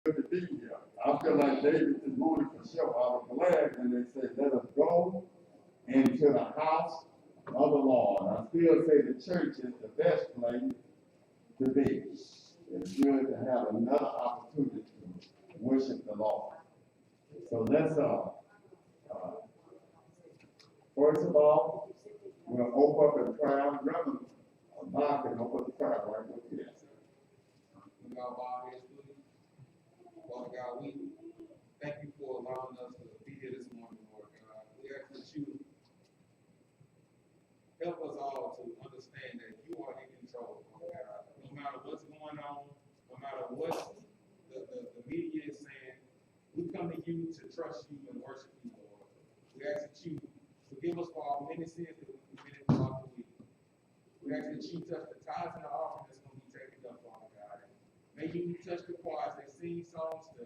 good to be here. I feel like David this morning for sure. I was glad when they said, let us go into the house of the Lord. I still say the church is the best place to be. It's good to have another opportunity to worship the Lord. So let's, first of all, we'll open up in prayer. Reverend Mark can open up the prayer right with you. We all bow our heads, please. Father God, we thank you for allowing us to be here this morning, Lord God. We ask that you help us all to understand that you are in control, Lord God. No matter what's going on, no matter what the media is saying, we come to you to trust you and worship you, Lord. We ask that you forgive us for our many sins that we committed throughout the week. We ask that you touch the tithes and the offering that's going to be taken up, Father God. May you touch the choirs that sing songs to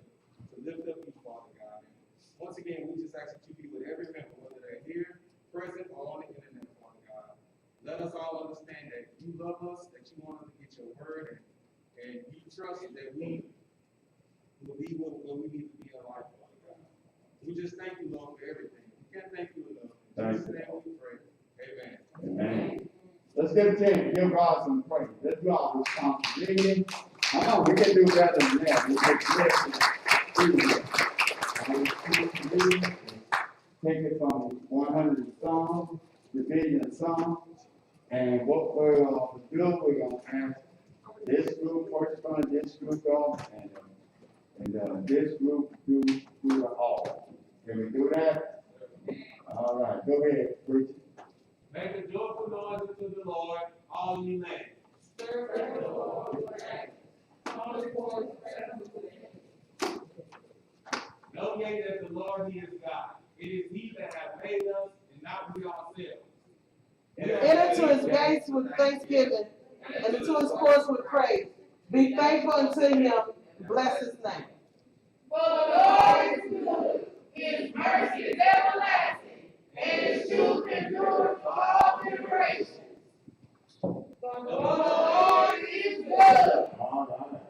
lift up you, Father God. And once again, we just ask that you be with every member, whether they're here, present, or on the internet, Father God. Let us all understand that you love us, that you want us to get your word, and you trust that we will be where we need to be in life, Father God. We just thank you, Lord, for everything. We can't thank you enough. In Jesus' name we pray. Amen. Amen. Let's get a chance to give God some praise. Let's do our responsibility. I know we can do better than that. We can take it from 100 songs, division of songs, and what we're going to do, we're going to ask this group first one, this group on, and this group do the all. Can we do that? All right, go ahead, preach. Make a joyful noise unto the Lord, all ye lands. Stir the Lord with praise. All the voice Know ye that the Lord, He is God. It is He that hath made us, and not we ourselves. Enter to his gates with thanksgiving, and into his courts with praise. Be thankful unto him. Bless his name. For the Lord is good, his mercy is everlasting, and his truth endures for all generations. For the Lord is good. All right.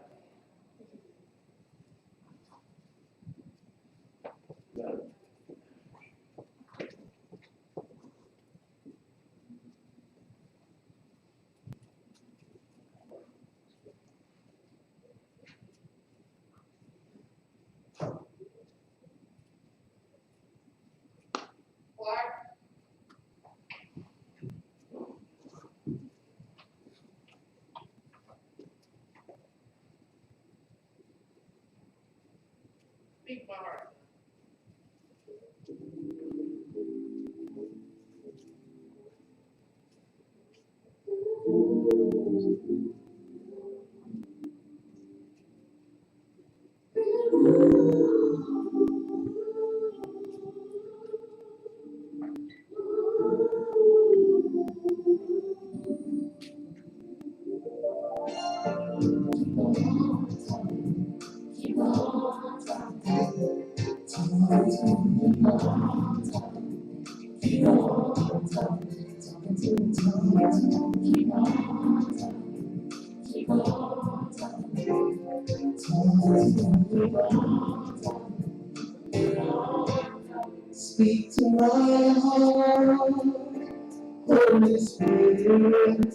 Speak my heart. Speak to my heart, Holy Spirit.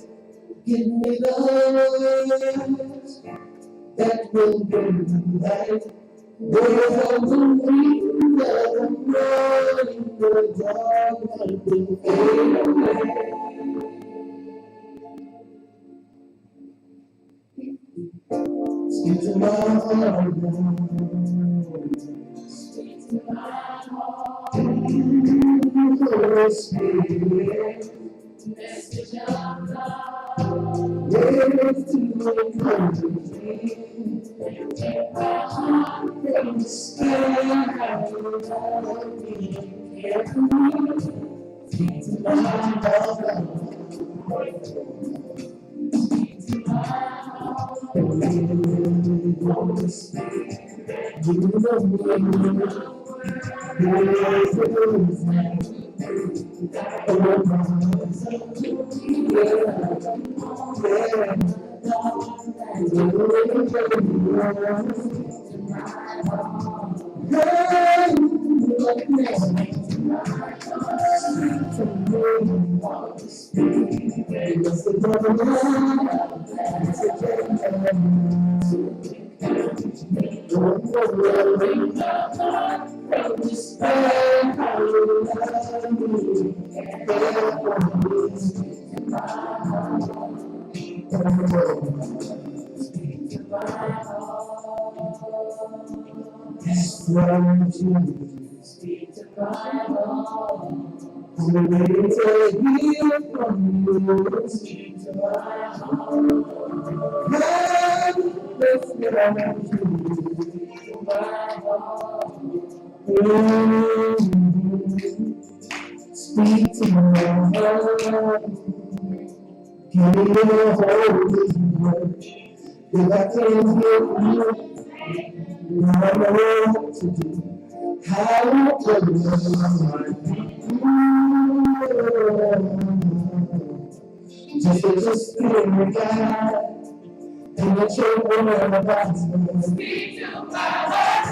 Give me the words that will bring life. Words of the wind of the morning, the dark night will fade away. Speak to my heart, Lord. Speak to my heart, Holy Spirit. Message of love. Words to encourage me. Take my heart from the sky. Love me and care for me. Speak to my heart, speak to my heart. Holy Spirit, you know me. Speak to my heart. I'm ready to hear from you. Speak to my heart. Let's get on to speak to my heart. Speak to my heart. Give me your holy word. If I can't hear from you, I know what to do. How to just let your spirit guide and let your word abide. Speak to my heart.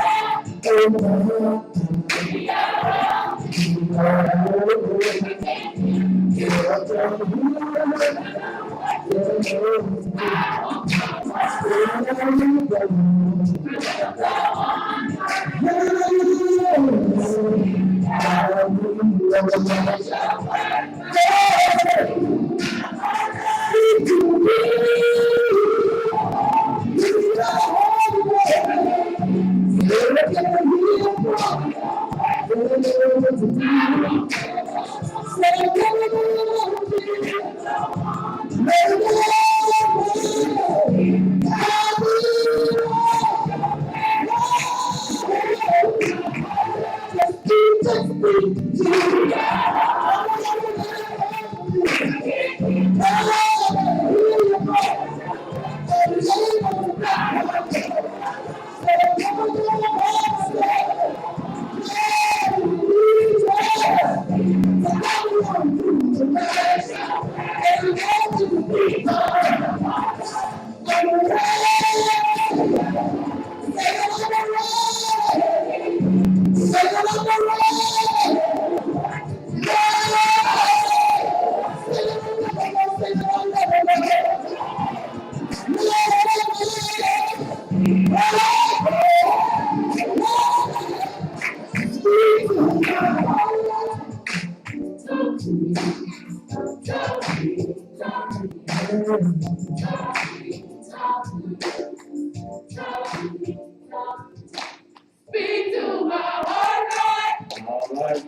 Speak to my heart, Lord. All right.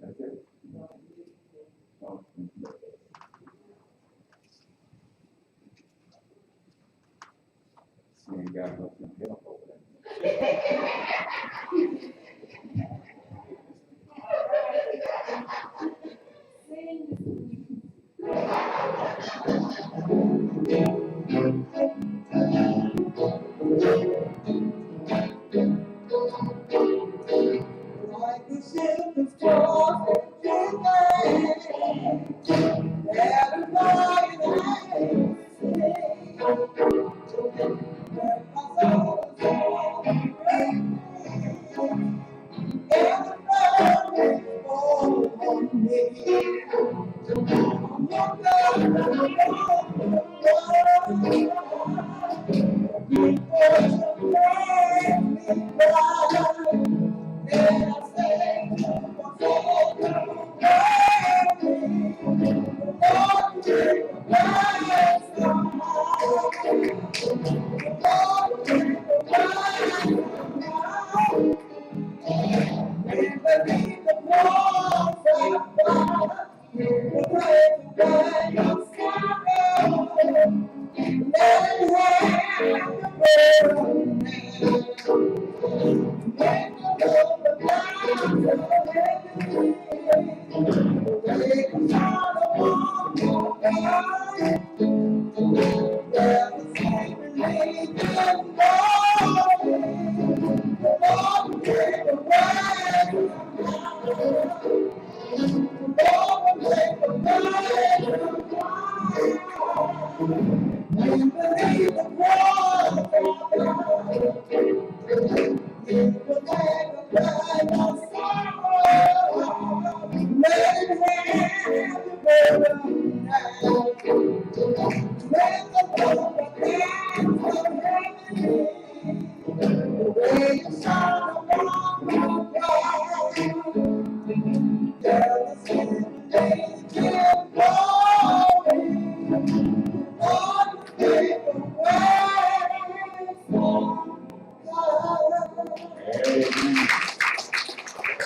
That's it? Oh. You ain't got nothing help over there. Like the ship is crossing the everybody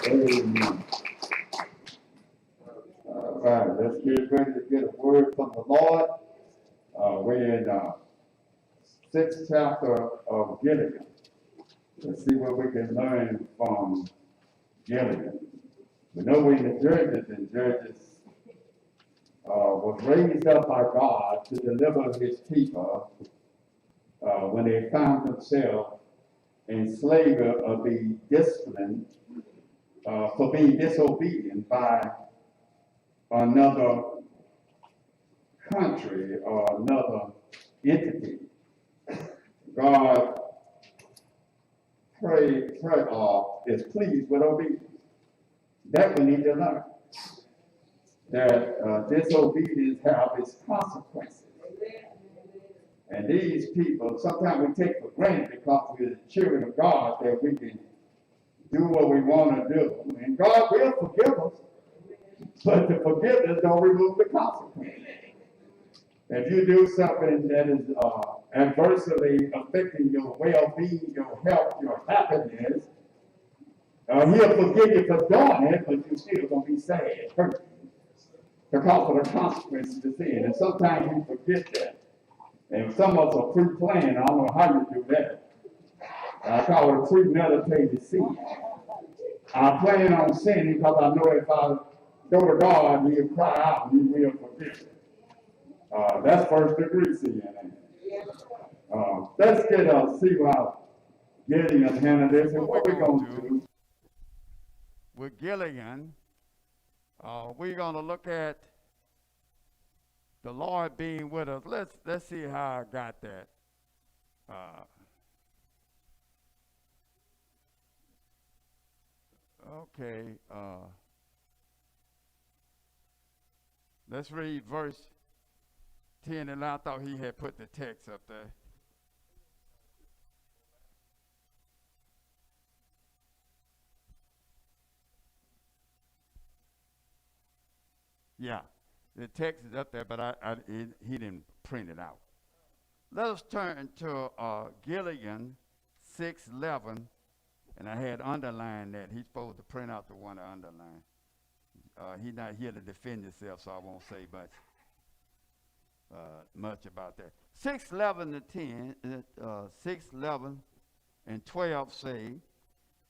Amen. All right, let's get ready to get a word from the Lord. We're in sixth chapter of Gideon. Let's see what we can learn from Gideon. We know we're in the Judges, and Judges was raised up by God to deliver his people when they found themselves in slavery or be disciplined for being disobedient by another country or another entity. God is pleased with obedience. That we need to learn. That disobedience have its consequences. And these people, sometimes we take for granted because we're the children of God that we can do what we want to do. And God will forgive us, but the forgiveness don't remove the consequences. If you do something that is adversely affecting your well-being, your health, your happiness, he'll forgive you for doing it, but you're still going to be sad, hurt, because of the consequences of sin. And sometimes we forget that. And some of us are pre-planned. I don't know how you do that. I call it a premeditated sin. I plan on sinning because I know if I go to God, he'll cry out and he will forgive me. That's first degree sin. Let's see how Gideon handled this and what we're going to do. With Gideon, we're going to look at the Lord being with us. Let's see how I got that. Okay. Let's read verse 10, and I thought he had put the text up there. Yeah, the text is up there, but he didn't print it out. Let us turn to Gideon 6:11, and I had underlined that. He's supposed to print out the one I underlined. He's not here to defend himself, so I won't say much about that. 6:11 and 12 say,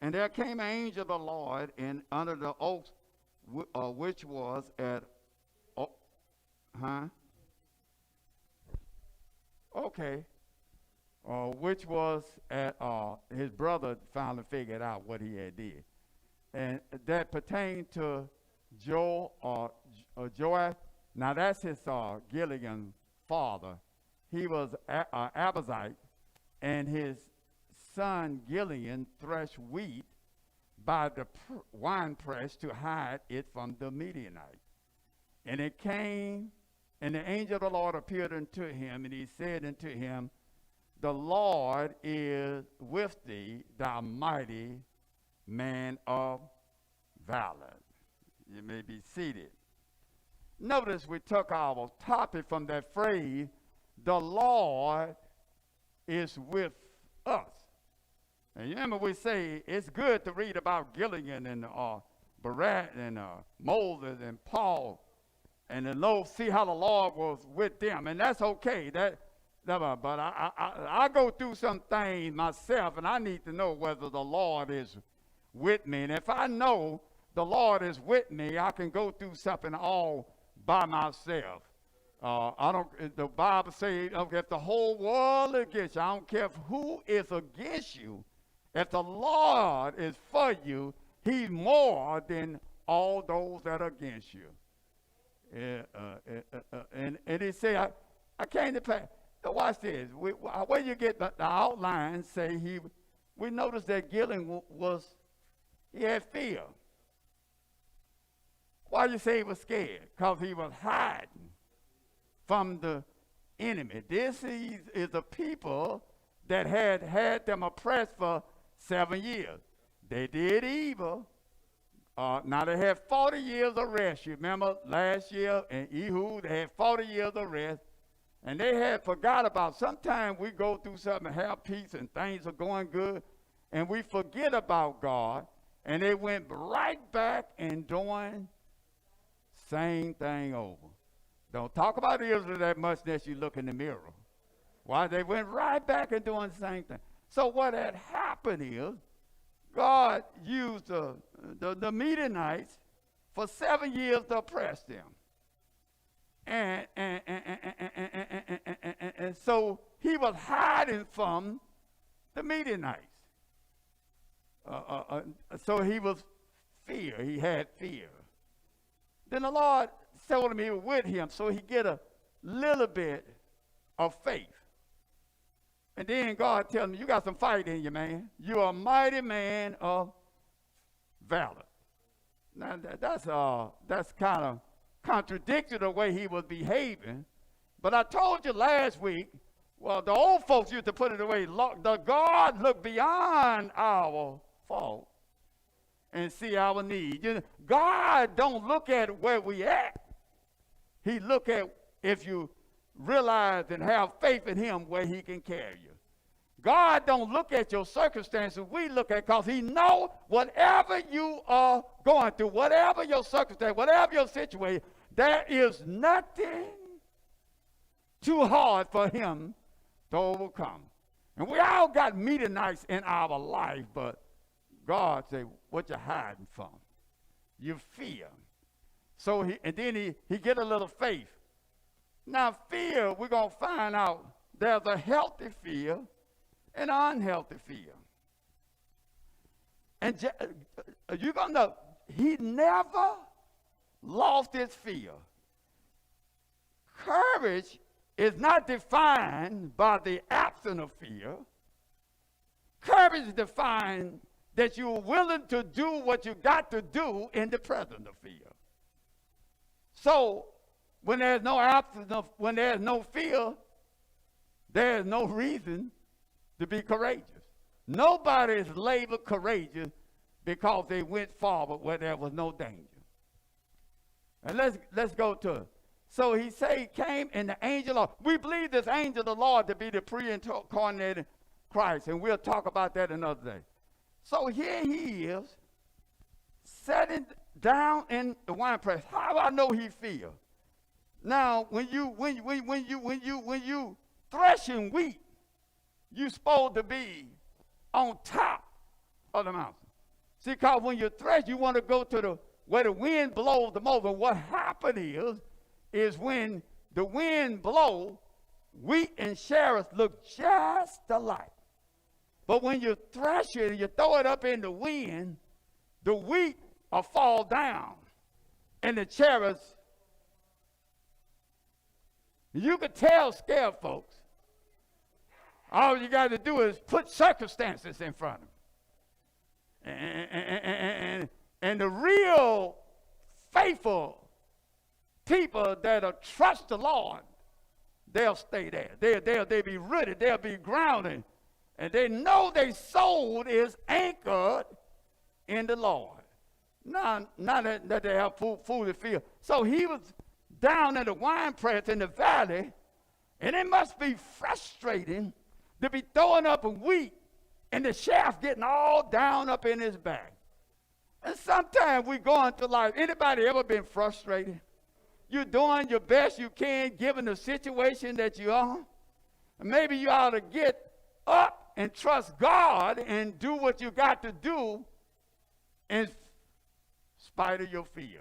and there came an angel of the Lord and under the oak which was at which was at his brother finally figured out what he had did, and that pertained to Joash. Now that's his Gideon's father. He was Abazite, and his son Gideon threshed wheat by the wine press to hide it from the Midianite. And it came, and the angel of the Lord appeared unto him, and he said unto him, the Lord is with thee, thou mighty man of valor. You may be seated. Notice we took our topic from that phrase, the Lord is with us. And you remember we say it's good to read about Gideon and Barak and Moses and Paul and to see how the Lord was with them. And that's okay. But I go through some things myself, and I need to know whether the Lord is with me. And if I know the Lord is with me, I can go through something all by myself. The Bible says, if the whole world is against you, I don't care who is against you. If the Lord is for you, he's more than all those that are against you. And he said, I came to pass. So watch this. Where you get the outline, say we noticed that Gideon he had fear. Why you say he was scared? Because he was hiding from the enemy. This is the people that had them oppressed for 7 years. They did evil. Now they had 40 years of rest. You remember last year in Ehud, they had 40 years of rest. And they had forgot about, sometimes we go through something and have peace and things are going good, and we forget about God, And they went right back and doing same thing over. Don't talk about Israel that much unless you look in the mirror. Why? They went right back and doing the same thing. So what had happened is God used the Midianites for 7 years to oppress them. And so he was hiding from the Midianites. So he was fear. He had fear. Then the Lord told him he was with him, so he get a little bit of faith. And then God tells him, you got some fight in you, man. You're a mighty man of valor. Now, that's kind of contradicted the way he was behaving. But I told you last week, well, the old folks used to put it away. The God look beyond our fault and see our need. You know, God don't look at where we at. He look at if you realize and have faith in him where he can carry you. God don't look at your circumstances. We look at because he know whatever you are going through, whatever your circumstance, whatever your situation, there is nothing too hard for him to overcome. And we all got Midianites in our life, but God said, what you hiding from? You fear. So he get a little faith. Now fear, we're going to find out there's a healthy fear and an unhealthy fear. And you're going to know, he never lost his fear. Courage is not defined by the absence of fear. Courage is defined that you're willing to do what you got to do in the presence of fear. So when there's no absence of, when there's no fear, there's no reason to be courageous. Nobody is labeled courageous because they went forward where there was no danger. And let's go to it. So he say he came in the angel of, we believe this angel of the Lord to be the pre-incarnated Christ, and we'll talk about that another day. So here he is, sitting down in the winepress. How do I know he feel? Now, when you threshing wheat, you supposed to be on top of the mountain. See, because when you thresh, you want to go to where the wind blows the most. And what happened is when the wind blows, wheat and cherries look just alike. But when you thresh it and you throw it up in the wind, the wheat will fall down and the cherries, you could tell scared folks. All you got to do is put circumstances in front of them. And the real faithful people that'll trust the Lord, they'll stay there. They'll be rooted. They'll be grounded. And they know their soul is anchored in the Lord. Not that they have food to feel. So he was down in the winepress in the valley, and it must be frustrating to be throwing up a wheat and the shaft getting all down up in his back. And sometimes we go into life. Anybody ever been frustrated? You're doing your best you can given the situation that you're on. And maybe you ought to get up and trust God and do what you got to do in spite of your fear.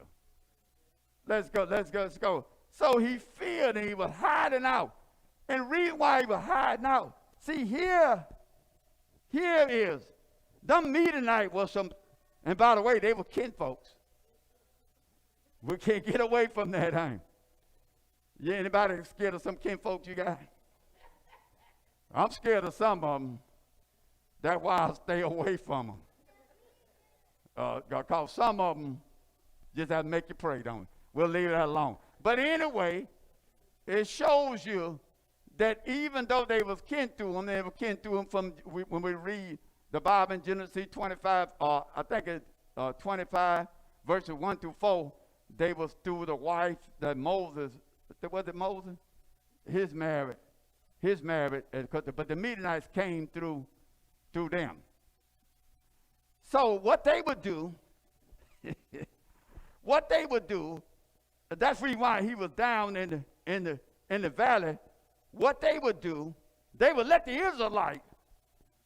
Let's go. So he feared and he was hiding out. And the reason why he was hiding out, see here is, them Midianites was some, and by the way, they were kinfolks. We can't get away from that, huh? Yeah, anybody scared of some kinfolks you got? I'm scared of some of them. That's why I stay away from them. Because some of them just have to make you pray, don't we? We'll leave that alone. But anyway, it shows you that even though they was kin to him, they were kin to him from, when we read the Bible in Genesis 25, I think it's 25, verses 1 through 4, they was through the wife that Moses, was it Moses? His married, but the Midianites came through them. So what they would do, what they would do, that's the reason why he was down in the valley. What they would do, they would let the Israelites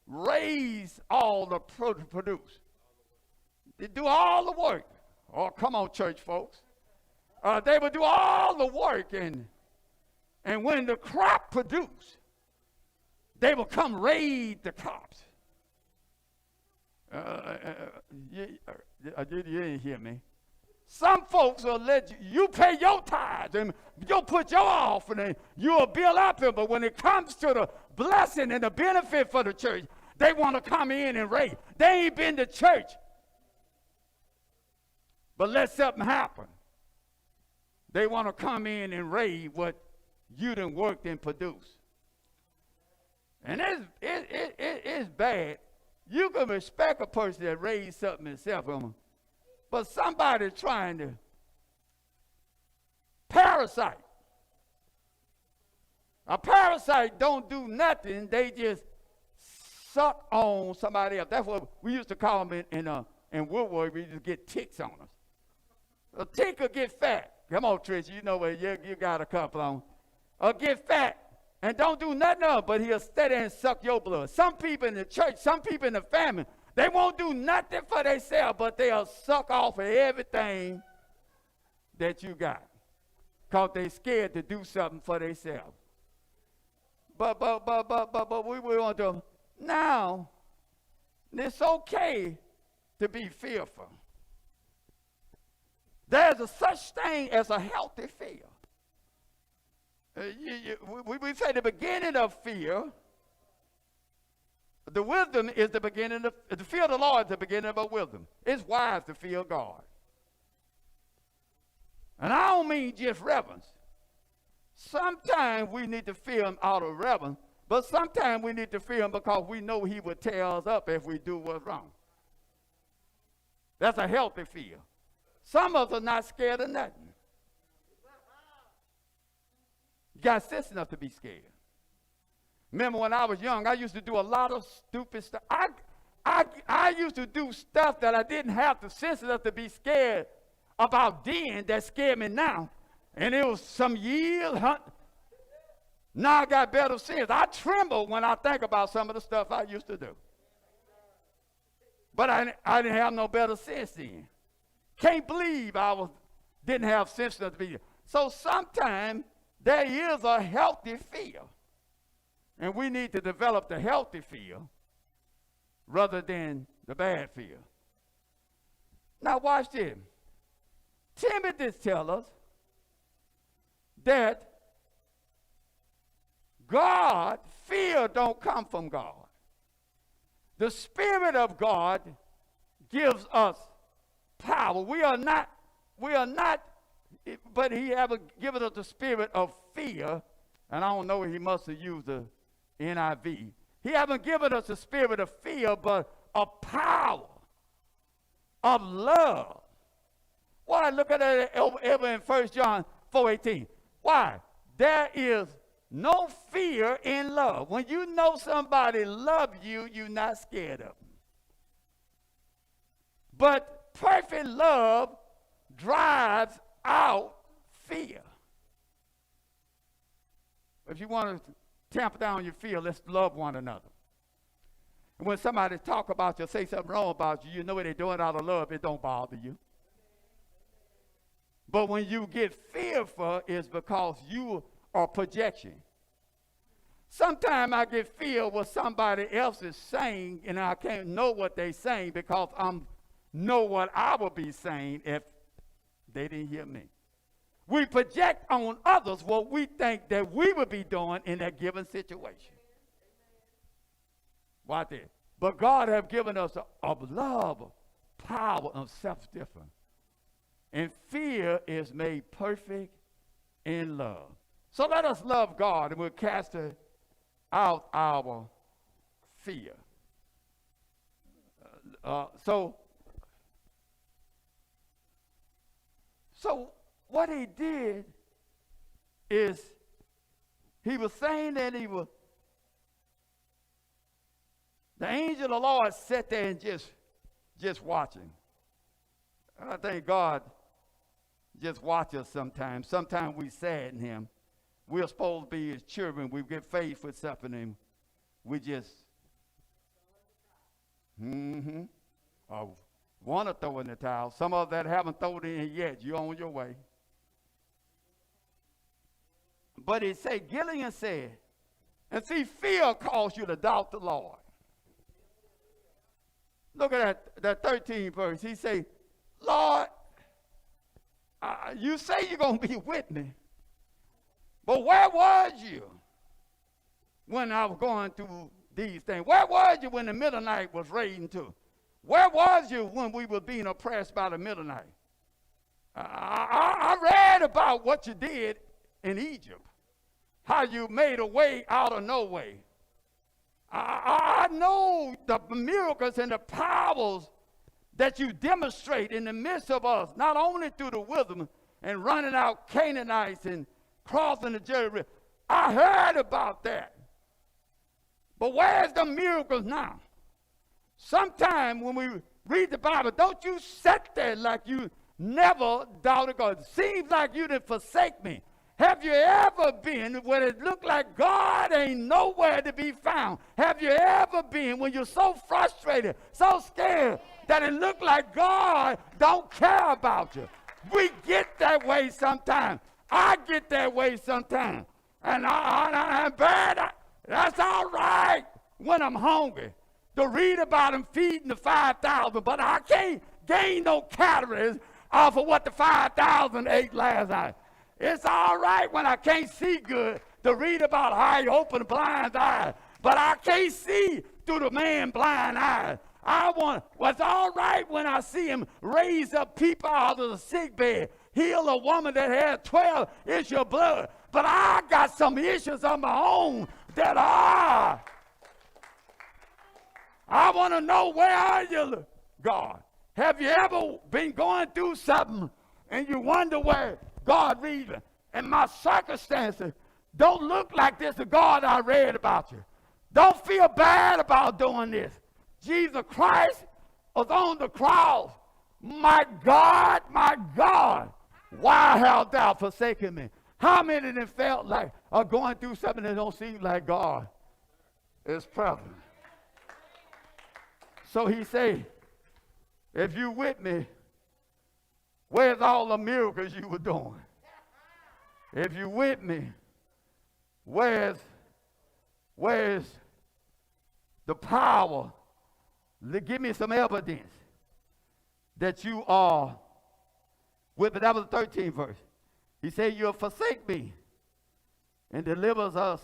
raise all the produce. They do all the work. Oh, come on, church folks. They would do all the work, and when the crop produced, they would come raid the crops. You didn't hear me. Some folks will let you pay your tithes and you'll put your offering and you'll build up it, but when it comes to the blessing and the benefit for the church, they want to come in and raid. They ain't been to church, but let something happen. They want to come in and raid what you done worked and produced. And it's bad. You can respect a person that raised something himself, but somebody trying to parasite. A parasite don't do nothing. They just suck on somebody else. That's what we used to call them in Woodward. We used to get ticks on us. A tick will get fat. Come on, Trish, you know where you got a couple on. Or get fat and don't do nothing else, but he'll stay there and suck your blood. Some people in the church, some people in the family, they won't do nothing for themselves, but they'll suck off of everything that you got because they're scared to do something for themselves. But we want to, now, it's okay to be fearful. There's a such thing as a healthy fear. We say the beginning of fear, the wisdom is the beginning of, the fear of the Lord is the beginning of wisdom. It's wise to fear God. And I don't mean just reverence. Sometimes we need to fear him out of reverence, but sometimes we need to fear him because we know he will tear us up if we do what's wrong. That's a healthy fear. Some of us are not scared of nothing. You got sense enough to be scared. Remember when I was young, I used to do a lot of stupid stuff. I used to do stuff that I didn't have the sense enough to be scared about then that scared me now. And it was some years. Now I got better sense. I tremble when I think about some of the stuff I used to do. But I didn't have no better sense then. Can't believe didn't have sense enough to be. So sometimes there is a healthy fear. And we need to develop the healthy fear rather than the bad fear. Now watch this. Timothy tells us that fear don't come from God. The Spirit of God gives us power. We are not, but he haven't given us the spirit of fear, and I don't know, he must have used the NIV. He haven't given us the spirit of fear, but of power, of love. Why? Look at it over in 1 John 4:18. Why? There is no fear in love. When you know somebody loves you, you're not scared of them. But perfect love drives out fear. If you want to tamp down your fear, let's love one another. And when somebody talk about you, say something wrong about you, you know what they're doing out of love, it don't bother you. But when you get fearful, it's because you are projection. Sometimes I get fear what somebody else is saying, and I can't know what they're saying because I know what I would be saying if they didn't hear me. We project on others what we think that we would be doing in that given situation. Watch this. But God has given us a love, power, and self-difference. And fear is made perfect in love. So let us love God, and we'll cast out our fear. So what he did is he was saying that the angel of the Lord sat there and just just watching. I think God just watches us sometimes. Sometimes we sadden him. We're supposed to be his children. We get faith with something and we just, want to throw in the towel. Some of that haven't thrown in yet. You're on your way. But he said, Gideon said, and see, fear calls you to doubt the Lord. Look at that 13th verse. He said, Lord, you say you're going to be with me, but where was you when I was going through these things? Where was you when the middle night was raiding too? Where was you when we were being oppressed by the middle night? I read about what you did in Egypt, how you made a way out of no way. I know the miracles and the powers that you demonstrate in the midst of us, not only through the wisdom and running out Canaanites and crossing the Jordan River. I heard about that. But where's the miracles now? Sometime when we read the Bible, don't you sit there like you never doubted God. It seems like you didn't forsake me. Have you ever been when it looked like God ain't nowhere to be found? Have you ever been when you're so frustrated, so scared, that it looked like God don't care about you? We get that way sometimes. I get that way sometimes. And I'm bad. That's all right when I'm hungry to read about him feeding the 5,000, but I can't gain no calories off of what the 5,000 ate last night. It's all right when I can't see good to read about how he opened the blind eye, but I can't see through the man's blind eye. It's all right when I see him raise up people out of the sick bed, heal a woman that had 12 issues of blood, but I got some issues of my own that are. I want to know, where are you, God? Have you ever been going through something and you wonder where God reads it? And my circumstances don't look like this, the God I read about you. Don't feel bad about doing this. Jesus Christ was on the cross. My God, why hast thou forsaken me? How many of them felt like are going through something that don't seem like God is present? So he said, if you with me, where's all the miracles you were doing? If you with me, where's the power? Give me some evidence that you are with me. That was the 13th verse. He said, you'll forsake me and delivers us,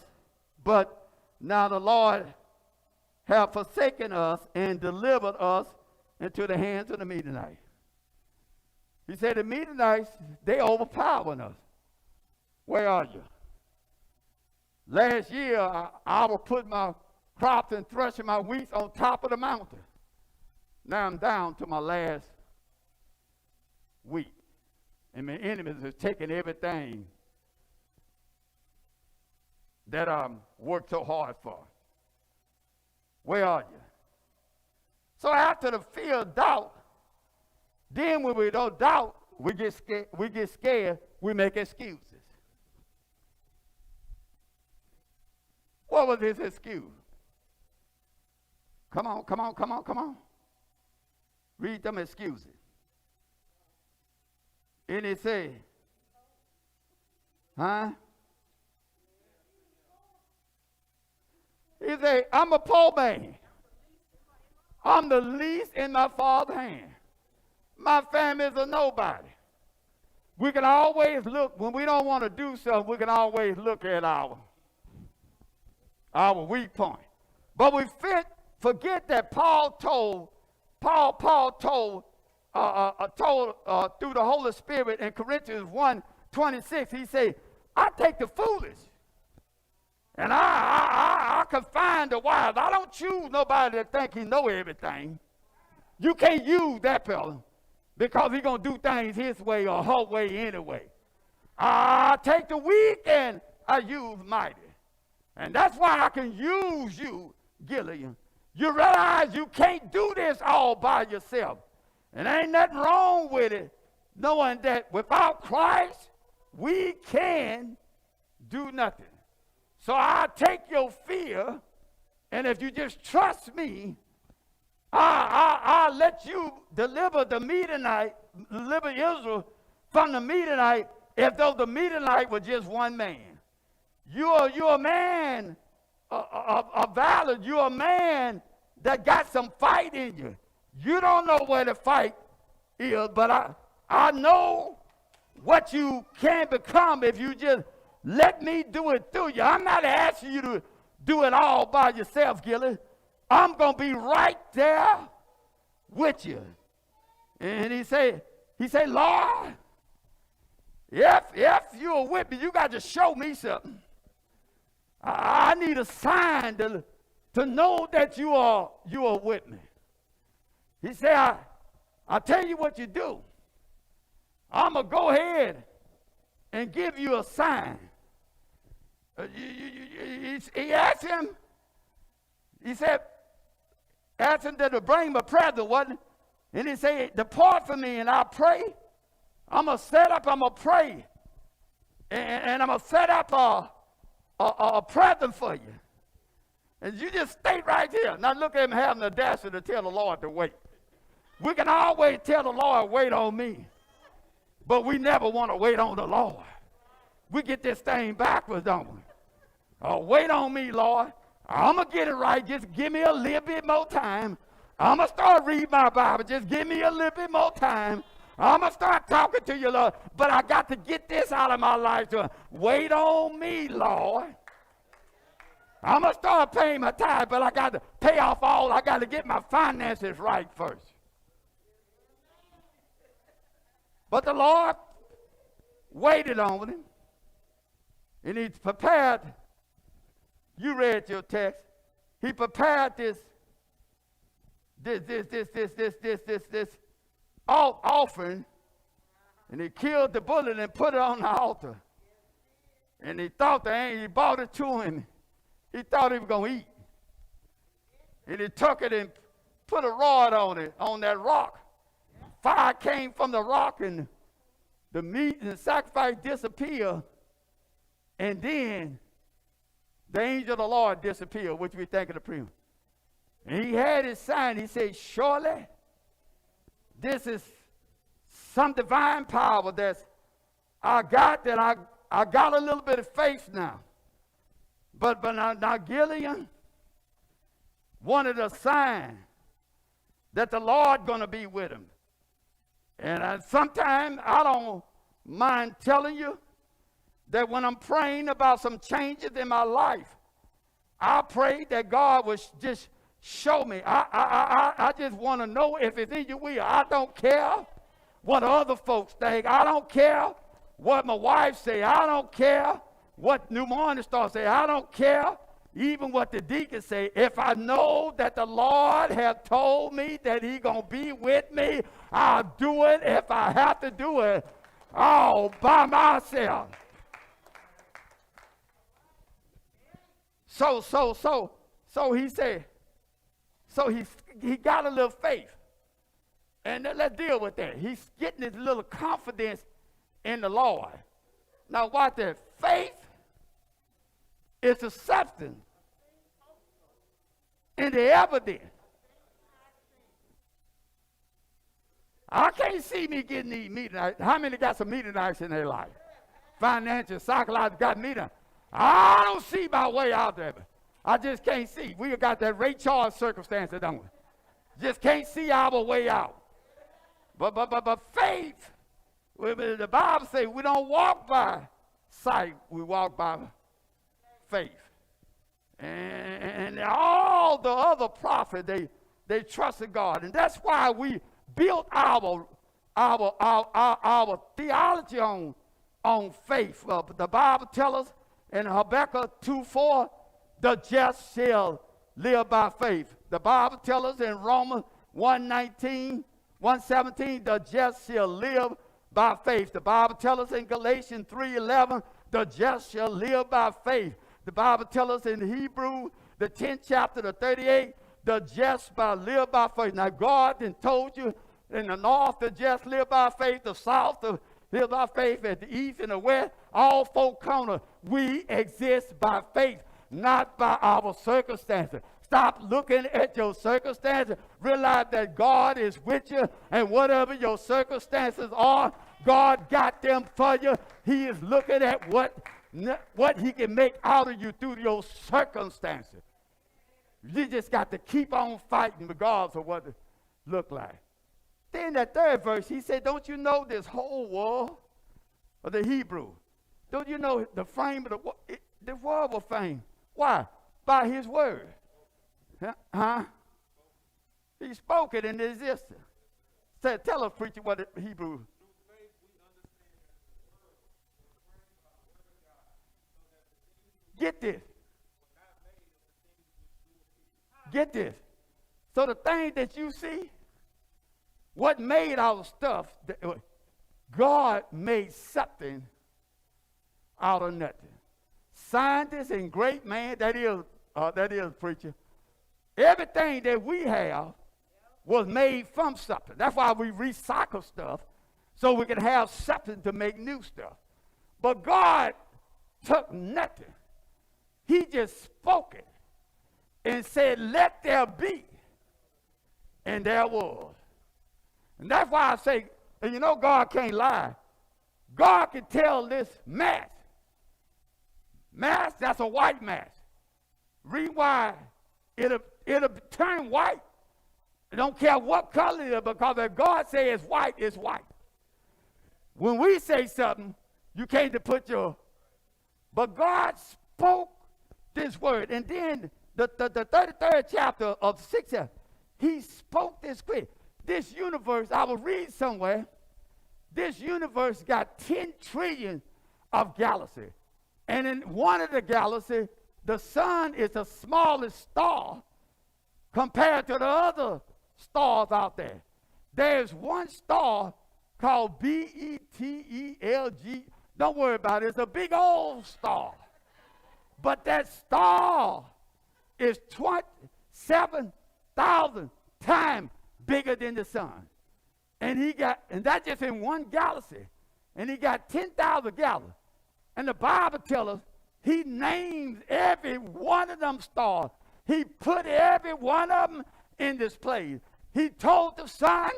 but now the Lord have forsaken us and delivered us into the hands of the Midianites. He said, the Midianites, they overpowering us. Where are you? Last year, I would put my crops and threshing my wheat on top of the mountain. Now I'm down to my last wheat. And my enemies have taken everything that I worked so hard for. Where are you? So after the fear of doubt, then when we don't doubt, we get scared, we make excuses. What was his excuse? Come on. Read them excuses. And he said, He said, I'm a poor man. I'm the least in my father's hand. My family is a nobody. We can always look, when we don't want to do something, we can always look at our weak point. But we forget that Paul told through the Holy Spirit in Corinthians 1:26, he said, I take the foolish and I confine the wise. I don't choose nobody that think he know everything. You can't use that fella because he's going to do things his way or her way anyway. I take the weak and I use mighty. And that's why I can use you, Gideon, You realize you can't do this all by yourself. And ain't nothing wrong with it, knowing that without Christ, we can do nothing. So I'll take your fear, and if you just trust me, I'll let you deliver the Midianite, deliver Israel from the Midianite, if though the Midianite was just one man. You're a man of valor. You're a man that got some fight in you. You don't know where the fight is, but I know what you can become if you just let me do it through you. I'm not asking you to do it all by yourself, Gilly. I'm going to be right there with you. And he said, Lord, if you're with me, you got to show me something. I need a sign to know that you are with me. He said, I'll tell you what you do. I'm going to go ahead and give you a sign. He asked him, he said, asked him to bring him a present, wasn't it? And he said, depart from me and I'll pray. I'm going to pray. And I'm going to set up a present for you. And you just stay right here. Now look at him having the audacity to tell the Lord to wait. We can always tell the Lord, wait on me. But we never want to wait on the Lord. We get this thing backwards, don't we? Oh, wait on me, Lord. I'm going to get it right. Just give me a little bit more time. I'm going to start reading my Bible. Just give me a little bit more time. I'm going to start talking to you, Lord. But I got to get this out of my life. To wait on me, Lord. I'm going to start paying my tithe, but I got to pay off all. I got to get my finances right first. But the Lord waited on him. And he prepared, you read your text, he prepared this offering, and he killed the bullet and put it on the altar. And he thought he brought it to him. He thought he was going to eat. And he took it and put a rod on it, on that rock. Fire came from the rock, and the meat and the sacrifice disappeared. And then the angel of the Lord disappeared, which we think of the preacher. And he had his sign. He said, surely this is some divine power that I got, that I got a little bit of faith now. But now Gideon wanted a sign that the Lord going to be with him. And sometimes I don't mind telling you that when I'm praying about some changes in my life, I pray that God will just show me. I just want to know if it's in your will. I don't care what other folks think. I don't care what my wife say. I don't care what New Morning Star say. I don't care even what the deacon say. If I know that the Lord has told me that he's going to be with me, I'll do it if I have to do it all by myself. So he said, so he got a little faith. And let's deal with that. He's getting his little confidence in the Lord. Now watch that. Faith is the substance and the evidence. I can't see me getting these Midianites. How many got some Midianites in their life? Financial, psychological, got Midianites. I don't see my way out there. I just can't see. We got that Ray Charles circumstance, don't we? Just can't see our way out. But faith, the Bible says we don't walk by sight, we walk by faith. And all the other prophets, they trusted God. And that's why we built our theology on faith. The Bible tells us in Habakkuk 2:4, the just shall live by faith. The Bible tells us in Romans 1:17, the just shall live by faith. The Bible tells us in Galatians 3:11, the just shall live by faith. The Bible tells us in Hebrews, the 10th chapter, the 38, the just shall live by faith. Now, God then told you in the north, the just live by faith, the south, the live by faith, at the east and the west, all four corners. We exist by faith, not by our circumstances. Stop looking at your circumstances. Realize that God is with you, and whatever your circumstances are, God got them for you. He is looking at what he can make out of you through your circumstances. You just got to keep on fighting regardless of what it look like. Then that third verse, he said, don't you know this whole world of the Hebrew? Don't you know the frame of the world was framed? Why? By his word. Huh? He spoke it into existence. Said, tell us, preacher, what the Hebrew. Get this. Get this. So the thing that you see, what made our stuff, God made something out of nothing. Scientists and great man, that is preacher. Everything that we have was made from something. That's why we recycle stuff, so we can have something to make new stuff. But God took nothing. He just spoke it and said, let there be. And there was. And that's why I say, and you know God can't lie. God can tell this mass. Mass, that's a white mass. Rewind. It'll turn white. I don't care what color it is, because if God says white, it's white. When we say something, you can't put your, but God spoke this word. And then the 33rd chapter of 6th, he spoke this quick. This universe, I will read somewhere, this universe got 10 trillion of galaxies. And in one of the galaxies, the sun is the smallest star compared to the other stars out there. There's one star called BETELG. Don't worry about it. It's a big old star. But that star is 27,000 times bigger than the sun. And that's just in one galaxy. And he got 10,000 galaxies. And the Bible tells us he names every one of them stars. He put every one of them in this place. He told the sun,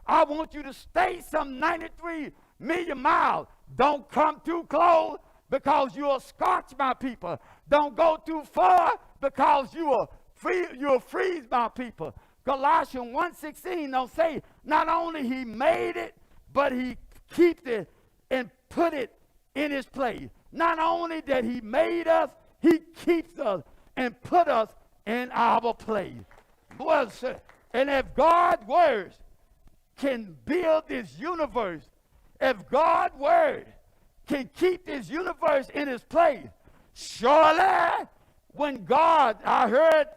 I want you to stay some 93 million miles. Don't come too close, because you'll scorch my people. Don't go too far, because you'll freeze my people. Colossians 1:16 don't say not only he made it, but he keeps it and put it in his place. Not only that he made us, he keeps us and put us in our place. Well, sir, and if God's words can build this universe, if God's word can keep this universe in its place, surely when God, I heard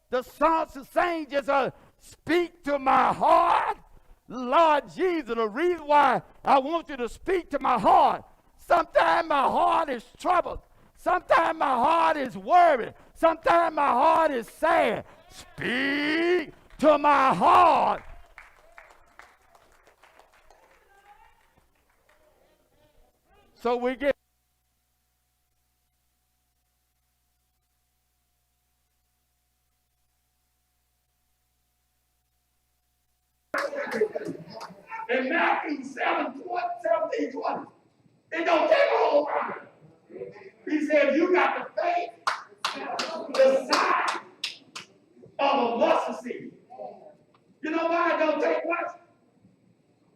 the songs to sing just speak to my heart, Lord Jesus, the reason why I want you to speak to my heart, sometimes my heart is troubled. Sometimes my heart is worried. Sometimes my heart is sad. Speak to my heart. So we get in Matthew 17, 20. It don't take a whole lot. He said, you got the faith the size of a mustard seed. You know why it don't take much?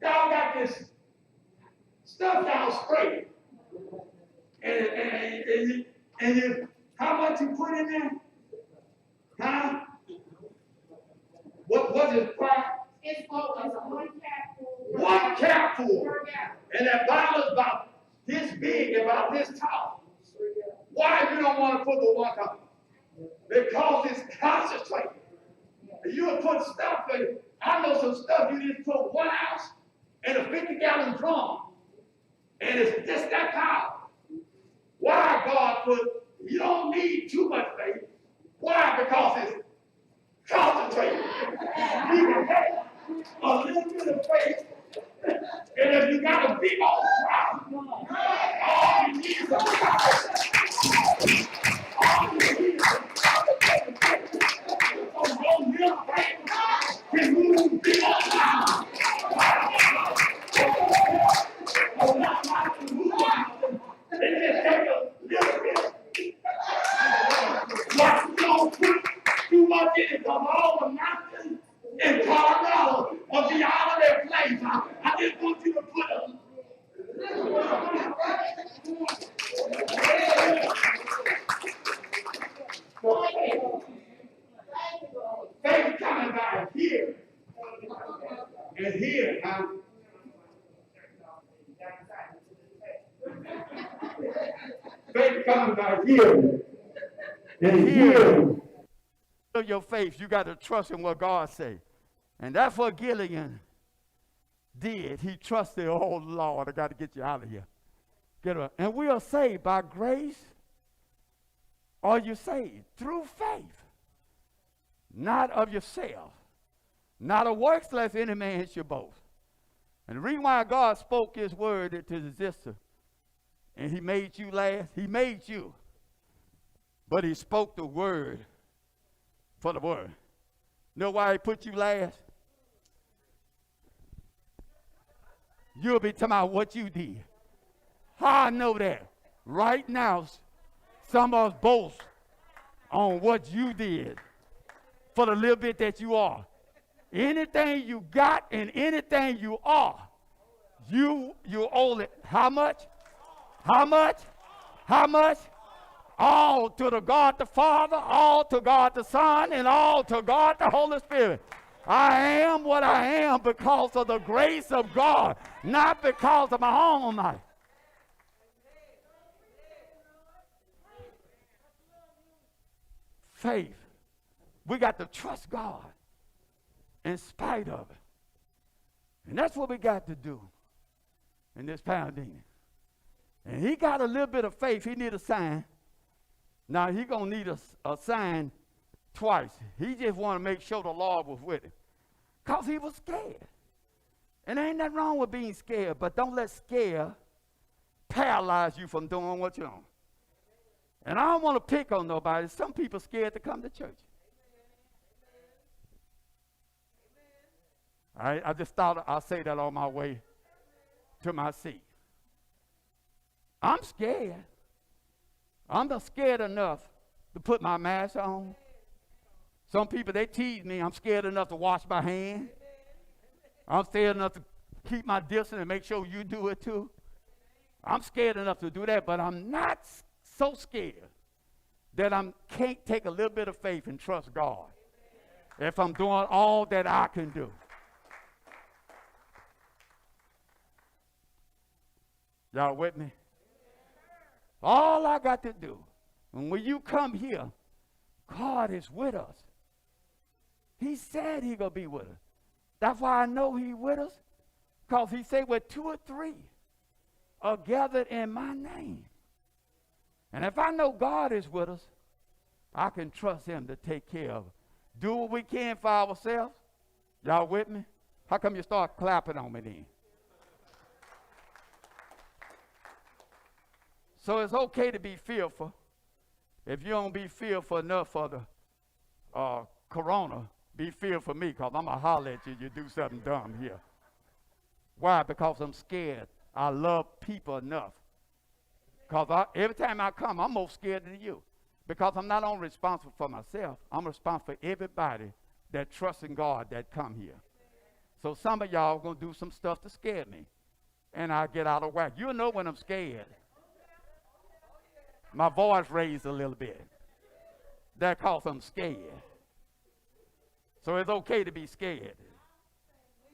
Y'all got this stuff down straight. And how much you put in there? Huh? What was it, price? It's always a 1 capful. 1 capful. Per gallon. And that bottle is about this big, about this tall. Why you don't want to put the 1 cup? Because it's concentrated. You would put stuff in, I know some stuff you just put 1 ounce in a 50-gallon drum. And it's just that power. Why God put, you don't need too much faith. Why? Because it's Concentrate. You can have a little bit of faith. And if you got a big old problem, all you need is a power. All you need is a little faith can move big old mountains. A lot of can move mountains. It just take a little bit. Watch you don't put too much in it, because all the mountains in Colorado will be out of their place. I just want you to put a faith coming by here and here. Faith coming by here and here. Your faith, you got to trust in what God say. And that's what Gideon did. He trusted, oh Lord, I got to get you out of here. Get up. And we are saved by grace. Are you saved? Through faith. Not of yourself. Not of works, lest any man should boast. And the reason why God spoke his word into existence, and he made you last, he made you. But he spoke the word for the word. Know why he put you last? You'll be talking about what you did. How I know that? Right now, some of us boast on what you did for the little bit that you are. Anything you got and anything you are, you owe it. How much? How much? How much? All to the God the Father, all to God the Son, and all to God the Holy Spirit. I am what I am because of the grace of God, not because of my own might. Faith. We got to trust God in spite of it. And that's what we got to do in this pandemic. And he got a little bit of faith. He need a sign. Now, he going to need a sign twice. He just want to make sure the Lord was with him. Because he was scared. And there ain't nothing wrong with being scared, but don't let scare paralyze you from doing what you're on. And I don't want to pick on nobody. Some people scared to come to church. I just thought I'll say that on my way to my seat. I'm scared. I'm not scared enough to put my mask on. Some people, they tease me. I'm scared enough to wash my hands. I'm scared enough to keep my distance and make sure you do it too. I'm scared enough to do that, but I'm not so scared that I can't take a little bit of faith and trust God if I'm doing all that I can do. Y'all with me? All I got to do, and when you come here, God is with us. He said he's going to be with us. That's why I know he's with us, because he said where 2 or 3 are gathered in my name. And if I know God is with us, I can trust him to take care of it. Do what we can for ourselves. Y'all with me? How come you start clapping on me then? So it's okay to be fearful. If you don't be fearful enough for the corona, be fearful for me, because I'm going to holler at you do something dumb here. Why? Because I'm scared. I love people enough. Because every time I come, I'm more scared than you. Because I'm not only responsible for myself, I'm responsible for everybody that trusts in God that come here. So some of y'all are going to do some stuff to scare me. And I get out of whack. You'll know when I'm scared. My voice raised a little bit. That's because I'm scared. So it's okay to be scared.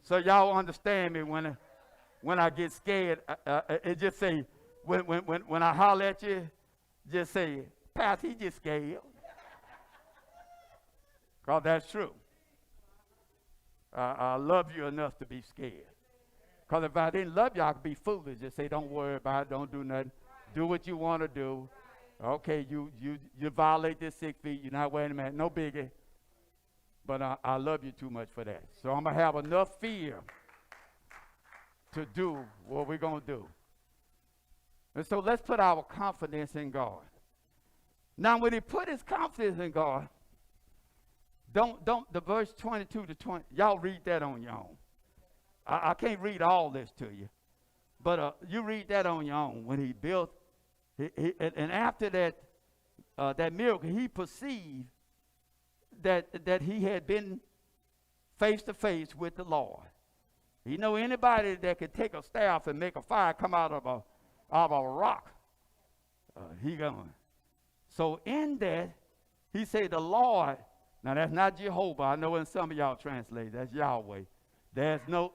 So y'all understand me when I get scared. It just say, when I holler at you, just say, Pastor, he just scared. Because that's true. I love you enough to be scared. Because if I didn't love you, I could be foolish. Just say, don't worry about it. Don't do nothing. Do what you want to do. Okay, you violate this 6 feet. You're not wearing a mask. No biggie. But I love you too much for that. So I'm going to have enough fear to do what we're going to do. And so let's put our confidence in God. Now, when he put his confidence in God, don't the verse 22 to 20, y'all read that on your own. I can't read all this to you, but you read that on your own. When he built, and after that, that miracle, he perceived that he had been face to face with the Lord. You know, anybody that could take a staff and make a fire come out of a rock, he going. So in that, he said the Lord. Now that's not Jehovah. I know in some of y'all translate that's Yahweh. There's no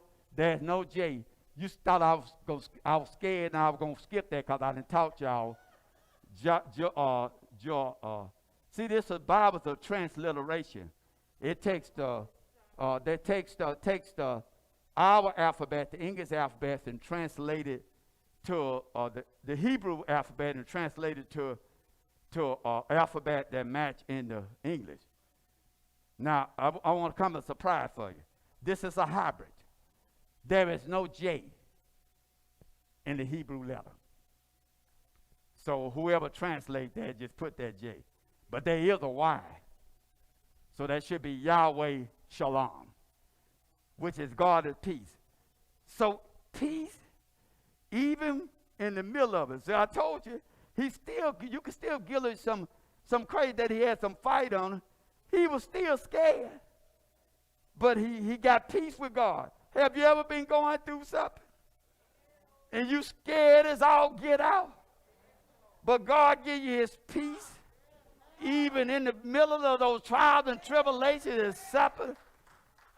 J. You thought I was scared and I was gonna skip that because I didn't talk to y'all. See, this is Bible's a transliteration. It takes our alphabet, the English alphabet, and translate it to the Hebrew alphabet and translate it to alphabet that match in the English. Now, I want to come as a surprise for you. This is a hybrid. There is no J in the Hebrew letter. So whoever translates that, just put that J. But there is a Y. So that should be Yahweh Shalom, which is God of peace. So peace, even in the middle of it. So I told you, you can still give it some credit that he had some fight on him. He was still scared. But he got peace with God. Have you ever been going through something? And you scared as all get out? But God give you his peace. Even in the middle of those trials and tribulations and suffering.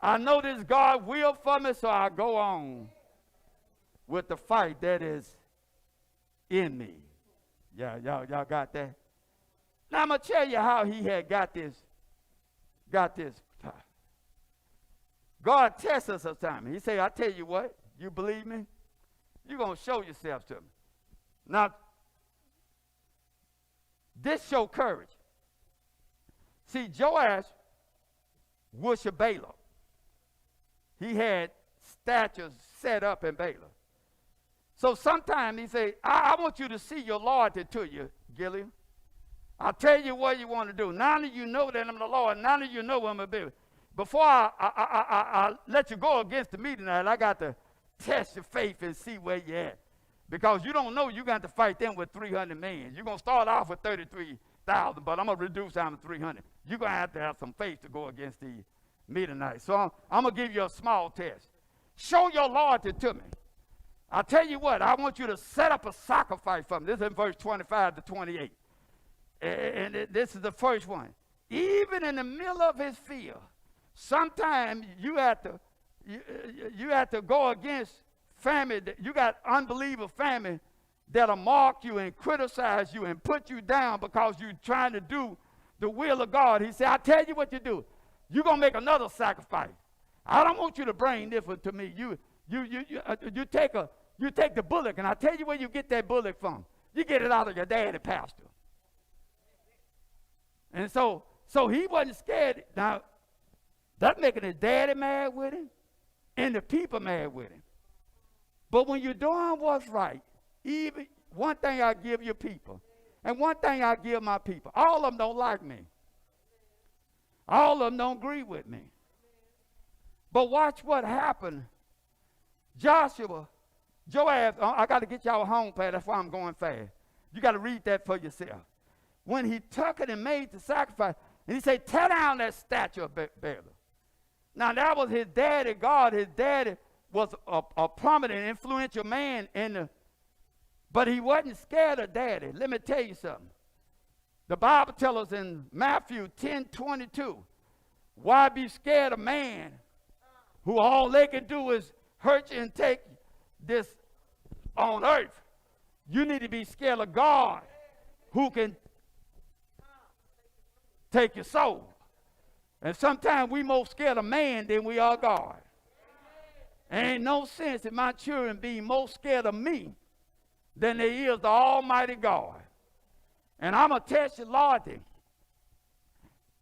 I know this God will for me, so I go on with the fight that is in me. Yeah, y'all got that? Now I'm going to tell you how he had got this. God tests us sometimes. He say, I tell you what, you believe me? You're going to show yourself to me. Now, this show courage. See, Joash worshiped Balaam. He had statues set up in Balaam. So sometimes he say, I want you to see your loyalty to you, Gilead. I'll tell you what you want to do. None of you know that I'm the Lord. None of you know what I'm going to be. Before I let you go against the me tonight, I got to test your faith and see where you're at. Because you don't know you're going to fight them with 300 men. You're going to start off with 33,000, but I'm going to reduce down to 300. You're going to have some faith to go against the me tonight. So I'm going to give you a small test. Show your loyalty to me. I'll tell you what, I want you to set up a sacrifice for me. This is in verse 25 to 28. And this is the first one. Even in the middle of his fear, sometimes you have to go against family. You got unbeliever family that'll mark you and criticize you and put you down because you're trying to do the will of God. He said, I'll tell you what you do. You're going to make another sacrifice. I don't want you to bring this one to me. You take the bullock, and I'll tell you where you get that bullock from. You get it out of your daddy pastor. And so he wasn't scared. Now, that's making his daddy mad with him and the people mad with him. But when you're doing what's right, even one thing I give your people, and one thing I give my people, all of them don't like me. All of them don't agree with me. But watch what happened. Joab, I got to get y'all home, Pat. That's why I'm going fast. You got to read that for yourself. When he took it and made the sacrifice, and he said, tear down that statue of Balaam. Now, that was his daddy, God. His daddy was a prominent, influential man but he wasn't scared of daddy. Let me tell you something. The Bible tells us in Matthew 10:22, why be scared of man who all they can do is hurt you and take this on earth? You need to be scared of God who can take your soul. And sometimes we more scared of man than we are God. Ain't no sense in my children being more scared of me than they is the Almighty God. And I'm going to test your loyalty.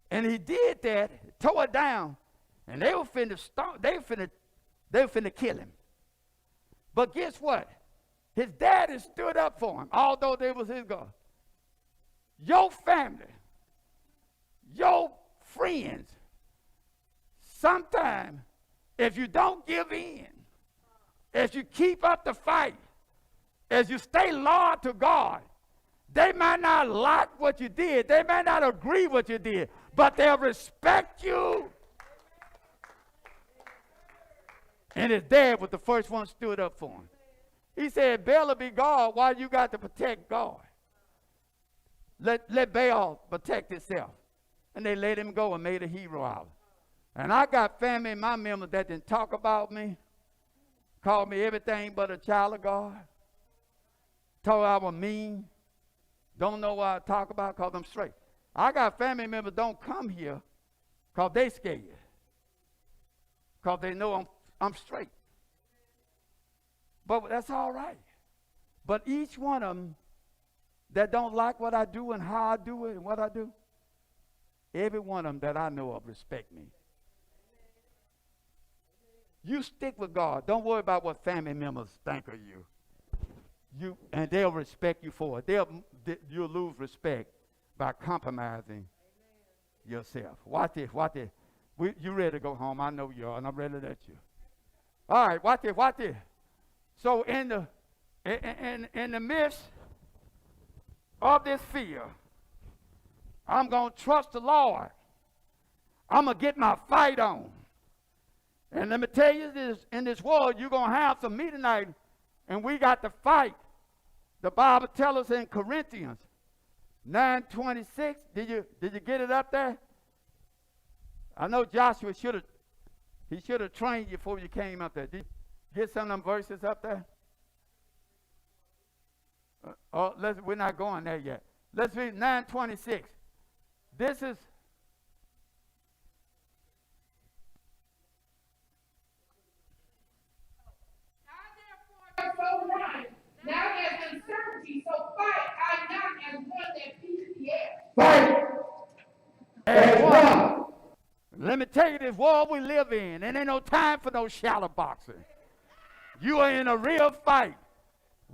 And he did that, tore it down, and they were finna kill him. But guess what? His daddy stood up for him, although they was his God. Your family, your friends, sometimes if you don't give in, as you keep up the fight, as you stay loyal to God, they might not like what you did. They might not agree with what you did, but they'll respect you. And his dad was the first one stood up for him. He said, Baal be God, why you got to protect God? Let Baal protect itself. And they let him go and made a hero out of him. And I got family in my members that didn't talk about me, called me everything but a child of God, told I was mean, don't know what I talk about because I'm straight. I got family members don't come here because they scared, because they know I'm straight. But that's all right. But each one of them that don't like what I do and how I do it and what I do, every one of them that I know of respect me. You stick with God. Don't worry about what family members think of you. And they'll respect you for it. You'll lose respect by compromising yourself. Watch this. You ready to go home? I know you are, and I'm ready to let you. All right, watch this. So in the midst of this fear, I'm going to trust the Lord. I'm going to get my fight on. And let me tell you this, in this world, you're going to have some Midianites, and we got to fight. The Bible tells us in Corinthians 9:26. Did you get it up there? I know Joshua should have trained you before you came up there. Did you get some of them verses up there? We're not going there yet. Let's read 9:26. This is so run. Now as uncertainty, so fight I not as one that beats the air. Fight as one. Let me tell you, this world we live in, and ain't no time for no shadow boxing. You are in a real fight.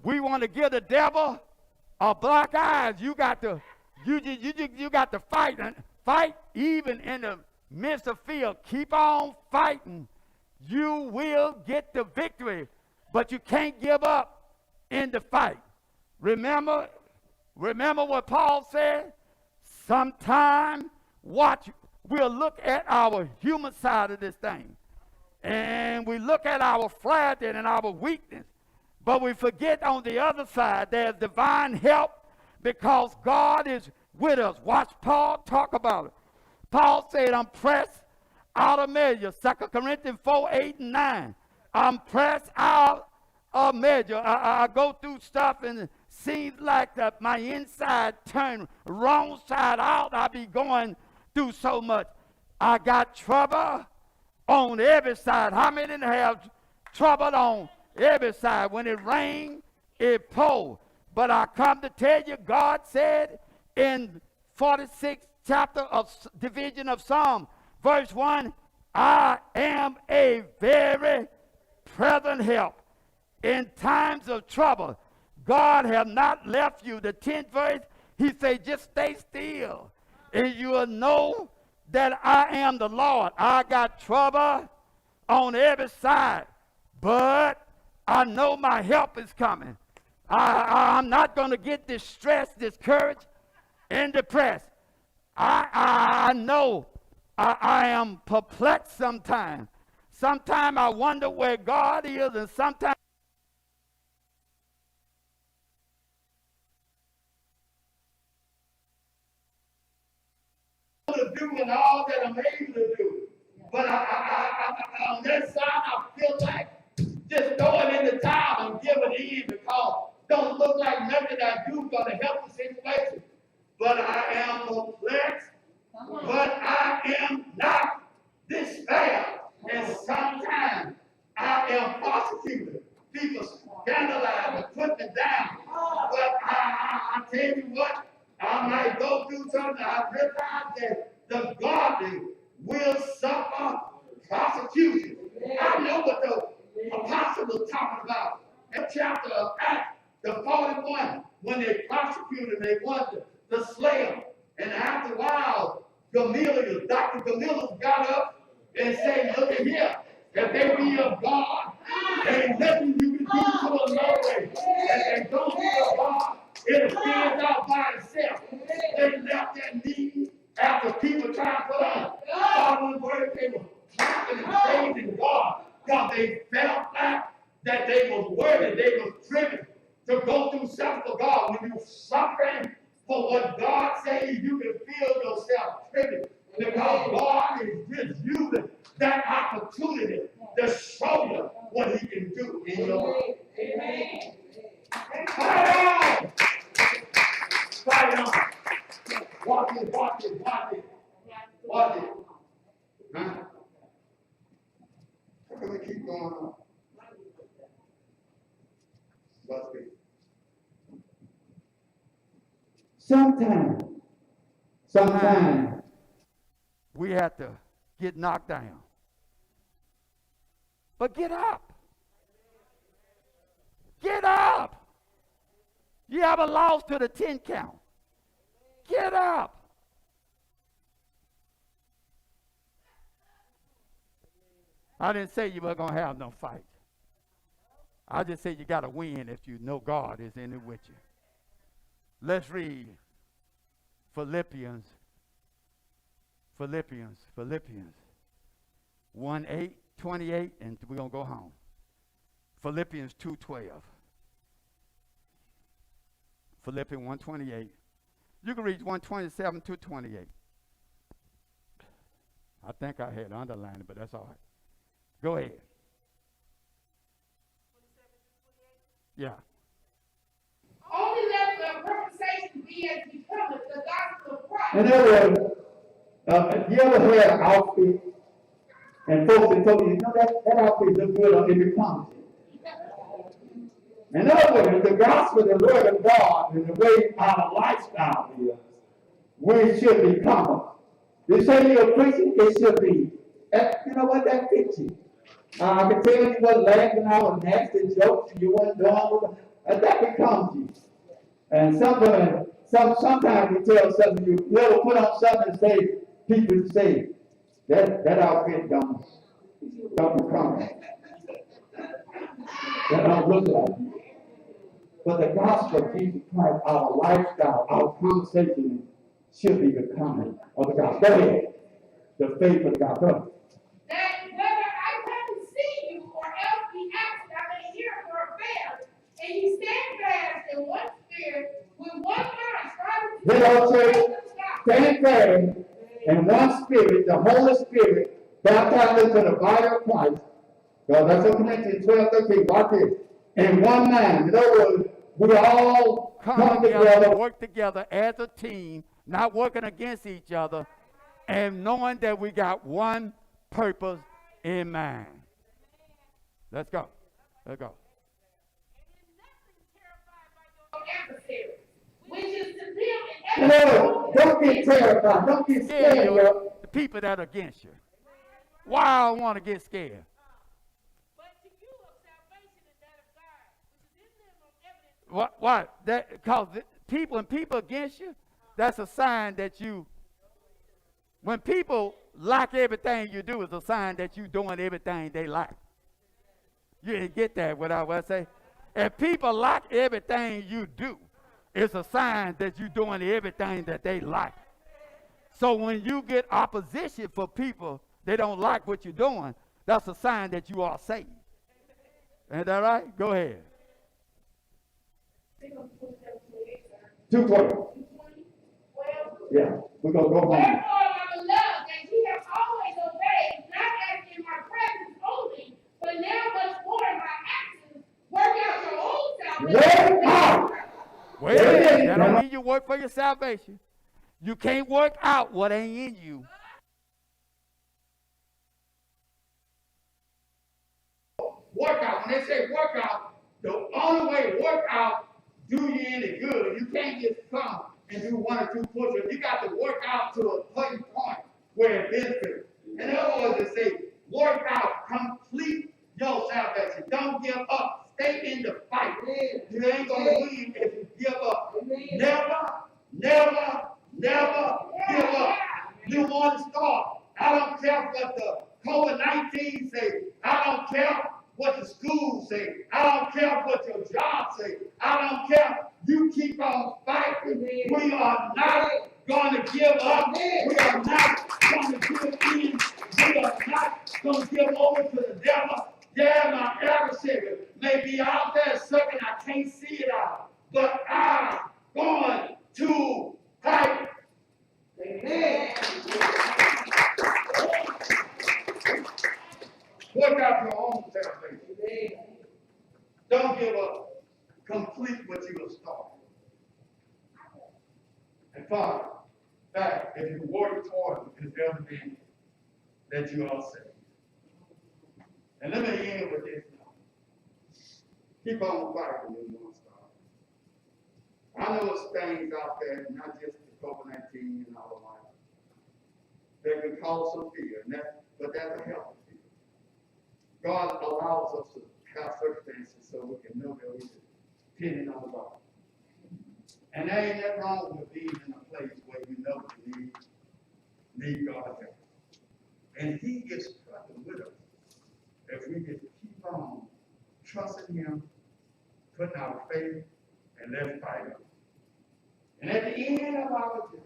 We want to give the devil a black eyes. You got to fight and fight even in the midst of fear. Keep on fighting. You will get the victory, but you can't give up in the fight. Remember what Paul said? Sometime we'll look at our human side of this thing. And we look at our fragility and our weakness. But we forget on the other side there's divine help because God is with us. Watch Paul talk about it. Paul said, I'm pressed out of measure. 2 Corinthians 4:8-9. I'm pressed out of measure. I go through stuff and it seems like that my inside turned wrong side out. I be going through so much. I got trouble on every side. How many have trouble on every side? When it rains, it pours. But I come to tell you, God said in 46th chapter of division of Psalm, verse 1, I am a very present help in times of trouble. God have not left you. The 10th verse, he said, just stay still, and you will know that I am the Lord. I got trouble on every side, but I know my help is coming. I'm not going to get distressed, discouraged, and depressed. I know I am perplexed sometimes. Sometimes I wonder where God is, and sometimes to do and all that I'm able to do. But on that side, I feel like just throwing in the towel and giving in because don't look like nothing I do going to help the situation. But I am perplexed, but I am not despair. And sometimes I am persecuted. People scandalize and put me down. But I tell you what, I might go through something. I realize that the God after Acts, the 41, when they prosecuted, they wanted to slay him. And after a while, Dr. Gamaliel got up and said, look at here, if they be of God, there ain't nothing you can do to them no way. If they don't be of God, it'll stand out by itself. They left that meeting after people trying to put on God word, they were clapping and praising God because they felt like that they was worthy, they was driven to go through something for God. When you're suffering for what God says, you can feel yourself driven because God is just using that opportunity to show you what He can do in your life. Amen. Fight on! Fight on! Watch it, watch it, watch it. Watch it. Huh? How can we keep going on? Watch it. Sometimes we have to get knocked down. But get up. Get up. You haven't lost to the 10 count. Get up. I didn't say you were going to have no fight. I just said you got to win if you know God is in it with you. Let's read Philippians 1:28, and we're going to go home. Philippians 2:12. Philippians 1:28. You can read 1:27 to 28. I think I had underlined it, but that's all right. Go ahead. Yeah. Only let the conversation be as becometh the gospel of Christ. In other words, you ever had an outfit and folks that told you, that outfit looks good on every pump. In other words, the gospel, the word of God, and the way our lifestyle is, we should become. You say you're a Christian, it should be. You know what, that fits you. I can tell you wasn't laughing out with nasty jokes, you wasn't doing that becomes you. And sometimes you tell something, you ever put on something and say, people say, that outfit don't become it. That don't look like you. But the gospel of Jesus Christ, our lifestyle, our conversation should be becoming of the gospel. Go ahead. The faith of the gospel. That whether I come to see you or else be absent, I may hear of your affairs, and you stand fast in one spirit, with one mind, striving to Then I'll say, the gospel. stand fast in one spirit, the Holy Spirit, baptized into the body of Christ. God, that's what Corinthians 12:13. Watch this. In one mind. In other words, we all come together. Work together as a team, not working against each other, and knowing that we got one purpose in mind. Let's go. Let's go. Adversary, which is to them In in other every words, don't get terrified. Don't get scared. The people that are against you. Why I want to get scared? but to you of salvation and that of God, which is in them of evidence. What? That because when people against you, that's a sign that you. When people like everything you do, is a sign that you doing everything they like. You didn't get that what I say. If people like everything you do, it's a sign that you're doing everything that they like. So when you get opposition for people, they don't like what you're doing, that's a sign that you are saved. Ain't that right? Go ahead. 2:12. Yeah, we're going to go home. Therefore, my beloved, that ye have always obeyed, not as in my presence only, but now much more in my absence, work out your own salvation. Work out. Wait a minute. That don't mean you work for your salvation. You can't work out what ain't in you. Workout. When they say workout, the only way to work out do you any good. You can't just come and do 1 or 2 push-ups. You got to work out to a certain point where it benefits. In other words, they say work out, complete your salvation. Don't give up. stay in the fight. Amen. You ain't gonna win if you give up. Amen. Never give up. You want to start. I don't care what the COVID-19 say. I don't care what the schools say. I don't care what your job say. I don't care. You keep on fighting. We are not going to give up. We are not going to give in. We are not going to give over to the devil. Yeah, my adversary may be out there sucking. I can't see it out. But I'm going to fight. Amen. Work out your own salvation. Amen. Don't give up. Complete what you have started. And Father, that if you work toward it, it's evident that you are saved. And let me end with this now. Keep on fighting in one star. I know it's things out there, not just the COVID-19 in our life, that can cause some fear, but that's a healthy fear. God allows us to have circumstances so we can know that we're depending on God. And there ain't nothing wrong with being in a place where you know you need God's help. And He is struggling with us if we just keep on trusting Him, putting our faith, and let's fight Him. And at the end of our journey,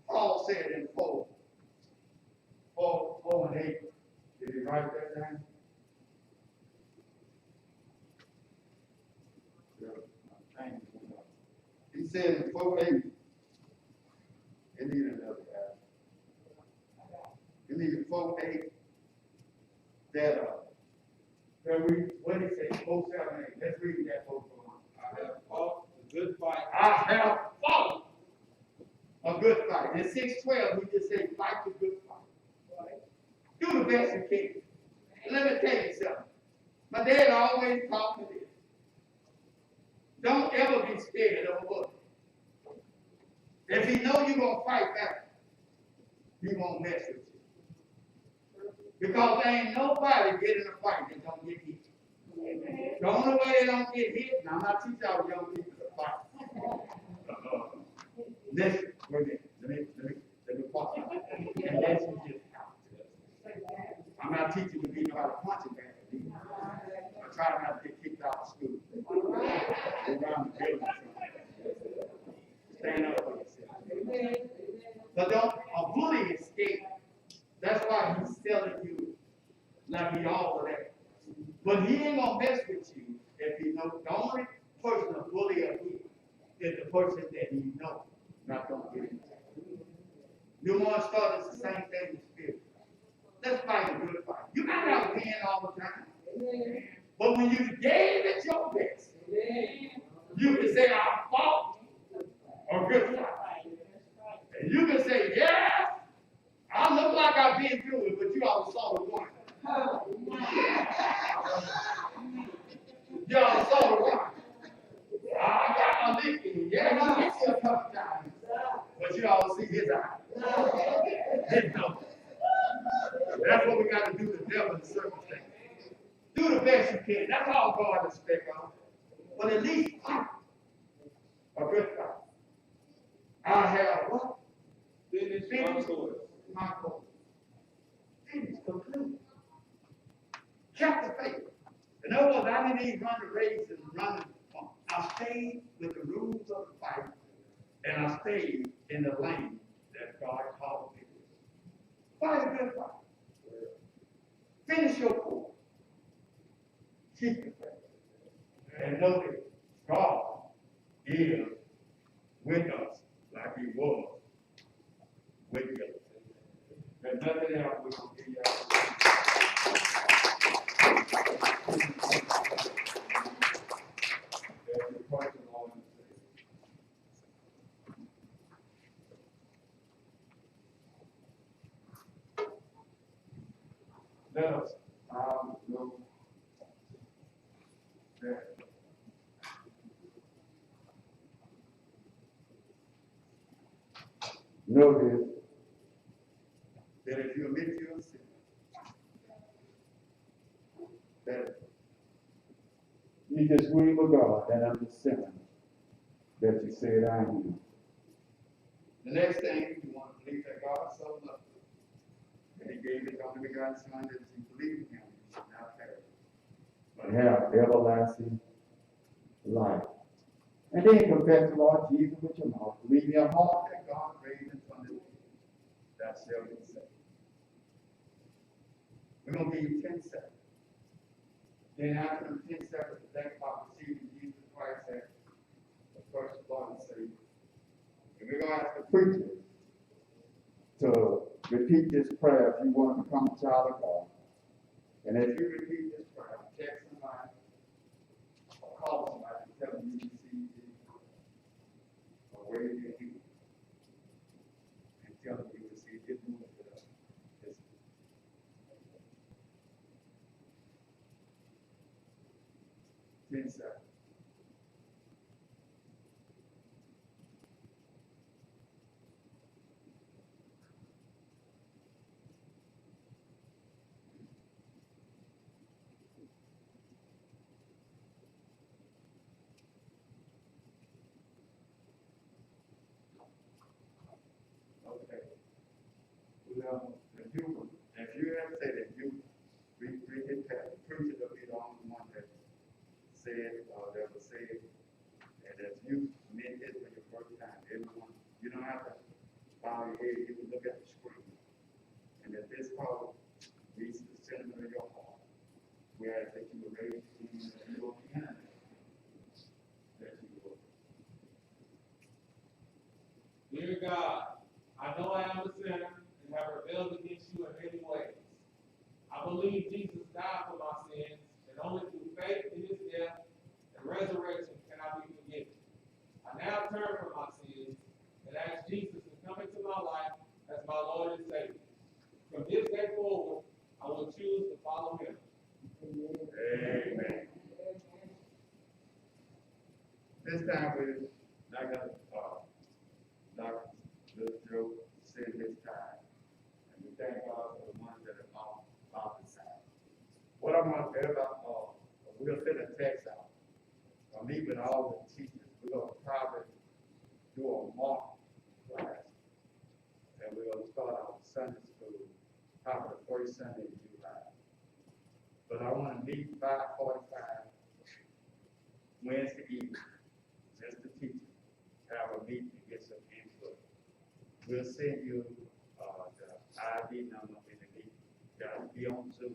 Paul said in 4 and 8, did he write that down? He said in 4:8, he needed another guy. He needed 4:8 that we, what did he say? 4:7, 8. Let's read that 4:1. I have fought the good fight. I have fought a good fight. In 6:12, he just said, fight the good fight. Do the best you can. And let me tell you something. My dad always taught me this. Don't ever be scared of a bullet. If he know you're going to fight back, he won't mess with you. Because there ain't nobody getting in a fight that don't get hit. The only way they don't get hit, and I'm not teaching our young people to fight. Listen, wait a minute. Let me pause. And that's just how. I'm not teaching you to know how to punch it back. I try not to get kicked out of school. Go around the building. Stand up for yourself. But a bully is scared. That's why he's telling you like he all of that. But he ain't gonna mess with you if he knows the only person a bully will hit is the person that he knows not gonna get him. You want to start it's the same thing in spirit. Let's fight a good fight. You might not win all the time. But when you gave it your best, you can say, I fought a good fight. And you can say, yeah, I look like I've been through it, but you all saw the one. Y'all saw the one. I got my licking. Yeah, he gets a couple times. But you all see his eyes. His nose. That's what we got to do to devil in circumstances. Do the best you can. That's all God expects of. But at least fight a good fight. I have what? Finish my course. My course. Finish, complete. Kept the faith. In other words, I didn't even run the race and run it. I stayed with the rules of the fight, and I stayed in the lane that God called me to. Fight a good fight. Finish your course. Keep the faith. And know that God is with us like He was with you. There's nothing else we can do. There's a question on the table. Let us know that know this, that if you admit your sin, that this will of God, that I'm the sinner that you said I am. The next thing, you want to believe that God so loved you, that he gave his only begotten Son, that if you believe in him, you shall not perish, but have everlasting life. And then confess the Lord Jesus with your mouth, believe in your heart that God raised him from the dead, that shall be saved. We're going to give you 10 seconds. Then after the 10 seconds, think about receiving Jesus Christ as the first Lord and Savior. And we're going to ask the preacher to repeat this prayer if you want to become a child of God. And as you repeat this prayer, text somebody or call somebody and tell them you received Jesus. Or wave your hand and tell them you received his move with us. 10 seconds. Okay. Well, if you have said that you read it, the preacher will be the only one that said, that was said, and if you meant it for your first time, everyone, you don't have to bow your head, you can look at the screen. And if this call reaches the center of your heart, we ask that you will raise your hand and you will be in it. That you will. Dear God, I know I am a sinner and have rebelled against you in many ways. I believe Jesus died for my sins, and only through faith in his death and resurrection can I be forgiven. I now turn from my sins and ask Jesus to come into my life as my Lord and Savior. From this day forward, I will choose to follow him. Amen. This time we're not going to, Dr. Joe said his time. And we thank God for the ones that are about the time. What I'm going to do about, we're going to send a text out. I'll meet with all the teachers. We're going to probably do a mock class. And we're going to start our Sunday school, probably the first Sunday in July. But I want to meet 5:45 Wednesday evening, just the teachers, have a meeting to get some input. We'll send you, the ID number in the meeting. That'll be on Zoom.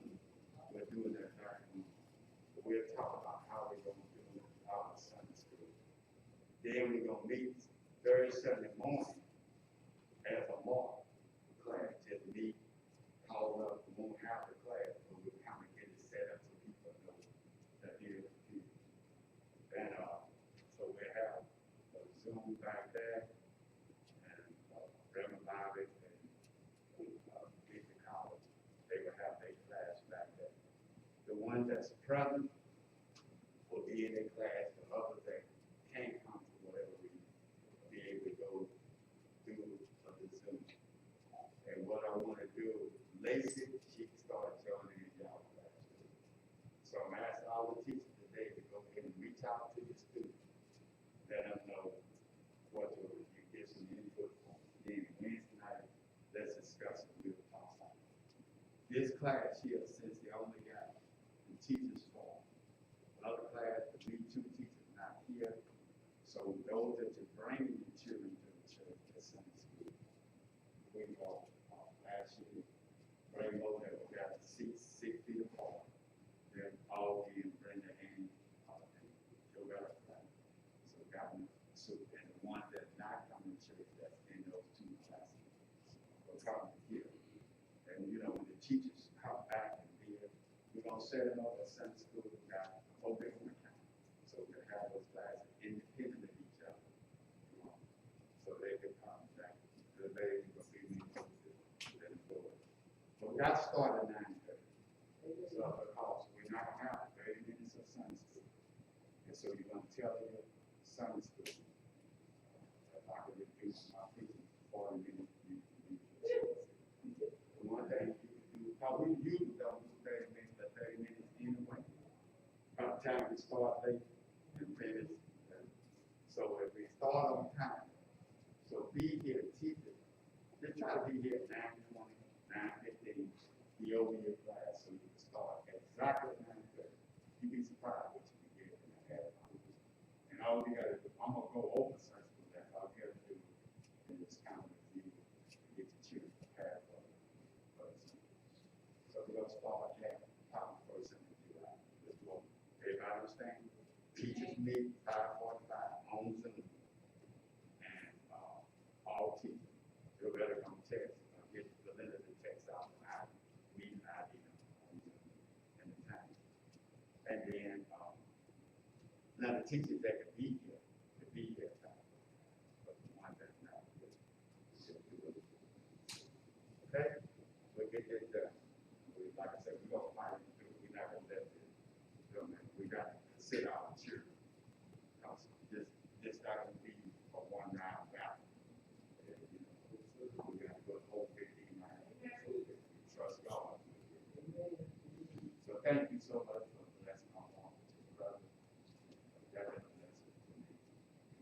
We're doing that during. We'll talk about how we're going to do our Sunday school. Then we're going to meet Thursday, Sunday morning as a mock class, just meet, call up, we won't have the class, but we'll kind of get it set up so people know that they're confused. And, so we have a Zoom back there, and, Reverend Bobby and, Bishop Collins, they will have their class back there. The one that's present will be in their class, the others that can't come to whatever reason, be able to go do the Zoom. And what I want to do, Lacey, she can start joining in y'all class. So I'm asking all the teachers today to go ahead and reach out to the students, let them know what to do, get some input from. Then Wednesday night, let's discuss it, we'll talk about it. This class here, since they only got the teachers form, another class, the two teachers not here. So those that you're bringing your children to the church, the Sunday school, we all, last year, bring over that we got 6 feet apart. They're all in, bring their hand, and go out. So got them, so, and the ones that not coming to church, that's in those 2 classes, will come here. And you know, when the teachers come back and here, we're gonna set them up at Sunday school, we got open account. So we have those classes independent of each other. So they can come back, the lady will be meeting to them forward. But we got to start at 9:30. So because we're not gonna have 30 minutes of Sunday school. And so you're gonna tell your Sunday school, if I could reduce my preaching 40 minutes, you can do it. The one thing you can do, how we usually don't do 30 minutes, but 30 minutes anyway. By the time we start late, start on time. So be here, teachers. Just try to be here at 9:20, 9:15, be over your class so you can start exactly at 9:30. You'd be surprised what you can get in a half hour. And all you gotta do, I'm gonna go over such with that, all you gotta do is kind of review, get your children prepared for it. So we're gonna start at top first in July. This will, everybody understand? Teachers meet 5:45 on Zoom. And, all teachers, you better come text, get the limited text out, meeting ID on Zoom and the time. And then, now the teachers that can be here, time. But the ones that not, just do it. Okay? We'll get this done. Like I said, we're gonna fight it through. We're not gonna let this, we gotta consider our children. Because this not gonna be a one round battle. We gotta go the whole 15 rounds. Trust God. So thank you so much for the lesson on one, brother. That is a lesson to me.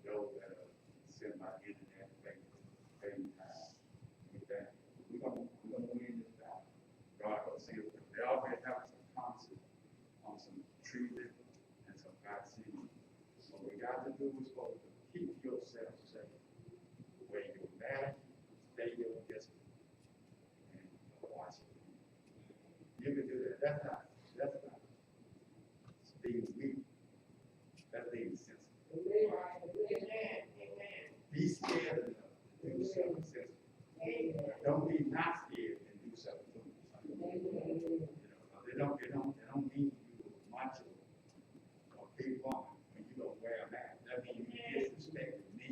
Those that are sent by internet, FaceTime, with that, we're gonna win this battle. God will see it. They already have some concerts on some treatment and some vaccine. What we got to do is supposed to keep yourself safe. Wear your mask, stay your distance, and watch it. You can do that. That's not being weak. That's being sensitive. Be scared enough to do something sensitive. Don't be not scared and do something foolish. They don't mean you macho or big woman when you don't wear a mask. That means you disrespect me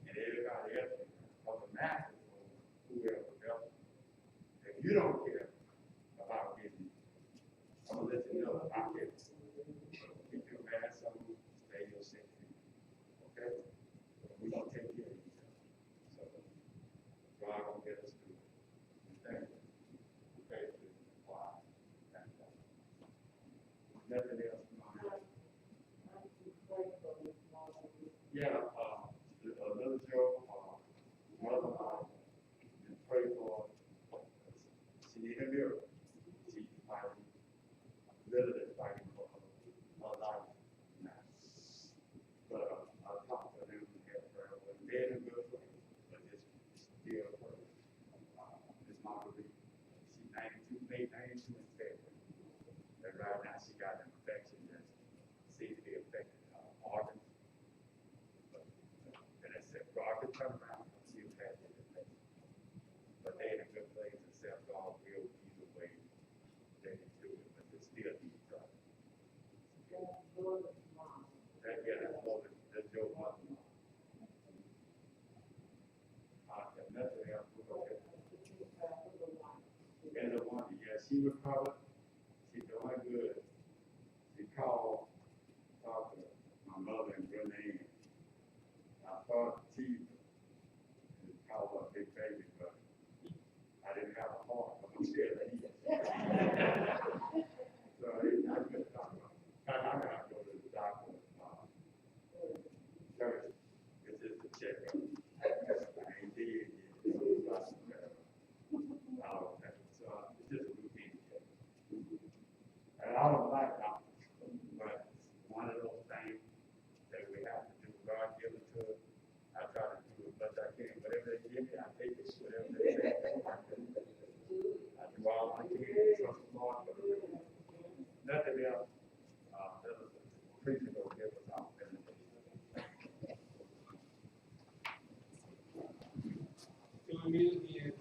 and everybody else. Because the mask is for whoever else. If you don't care about getting, I'm gonna let you know I care. Keep your mask on, stay your safety. Okay? We're gonna take care of each other. So God gonna get us through it. Thank you. Okay, wow. Thank you. Nothing else. Yeah, little Joe, mother, and pray for, she need a miracle. She's fighting, literally fighting for her life now. But I talked to them and had prayer with them. They're in a good place, but it's still hurt. Miss Marguerite, she's 92, made 92 in February. And right now she got an infection that seems to be affecting organs. And I said, God can turn around and see what's happening. But they're in a good place, except God will be the way they can do it, but they still need God. That's your mother. And nothing else will go ahead. And the one, yeah, she recovered. She's doing good. She called, talked to my mother and Renee. I thought she called her big baby, but I didn't have a heart, but I'm scared to eat. So I couldn't talk about it. I gotta go to the doctor, Thursday. It's just a checkup. I ain't dead yet. So it's just a routine check. And I don't like doctors, but it's one of those things that we have to do. God give it to us. I try to do as much as I can. Whatever they give me, I take it. Whatever they say, I do all I can. Trust the Lord. Nothing else. Preacher will give us our benefit. Join me again.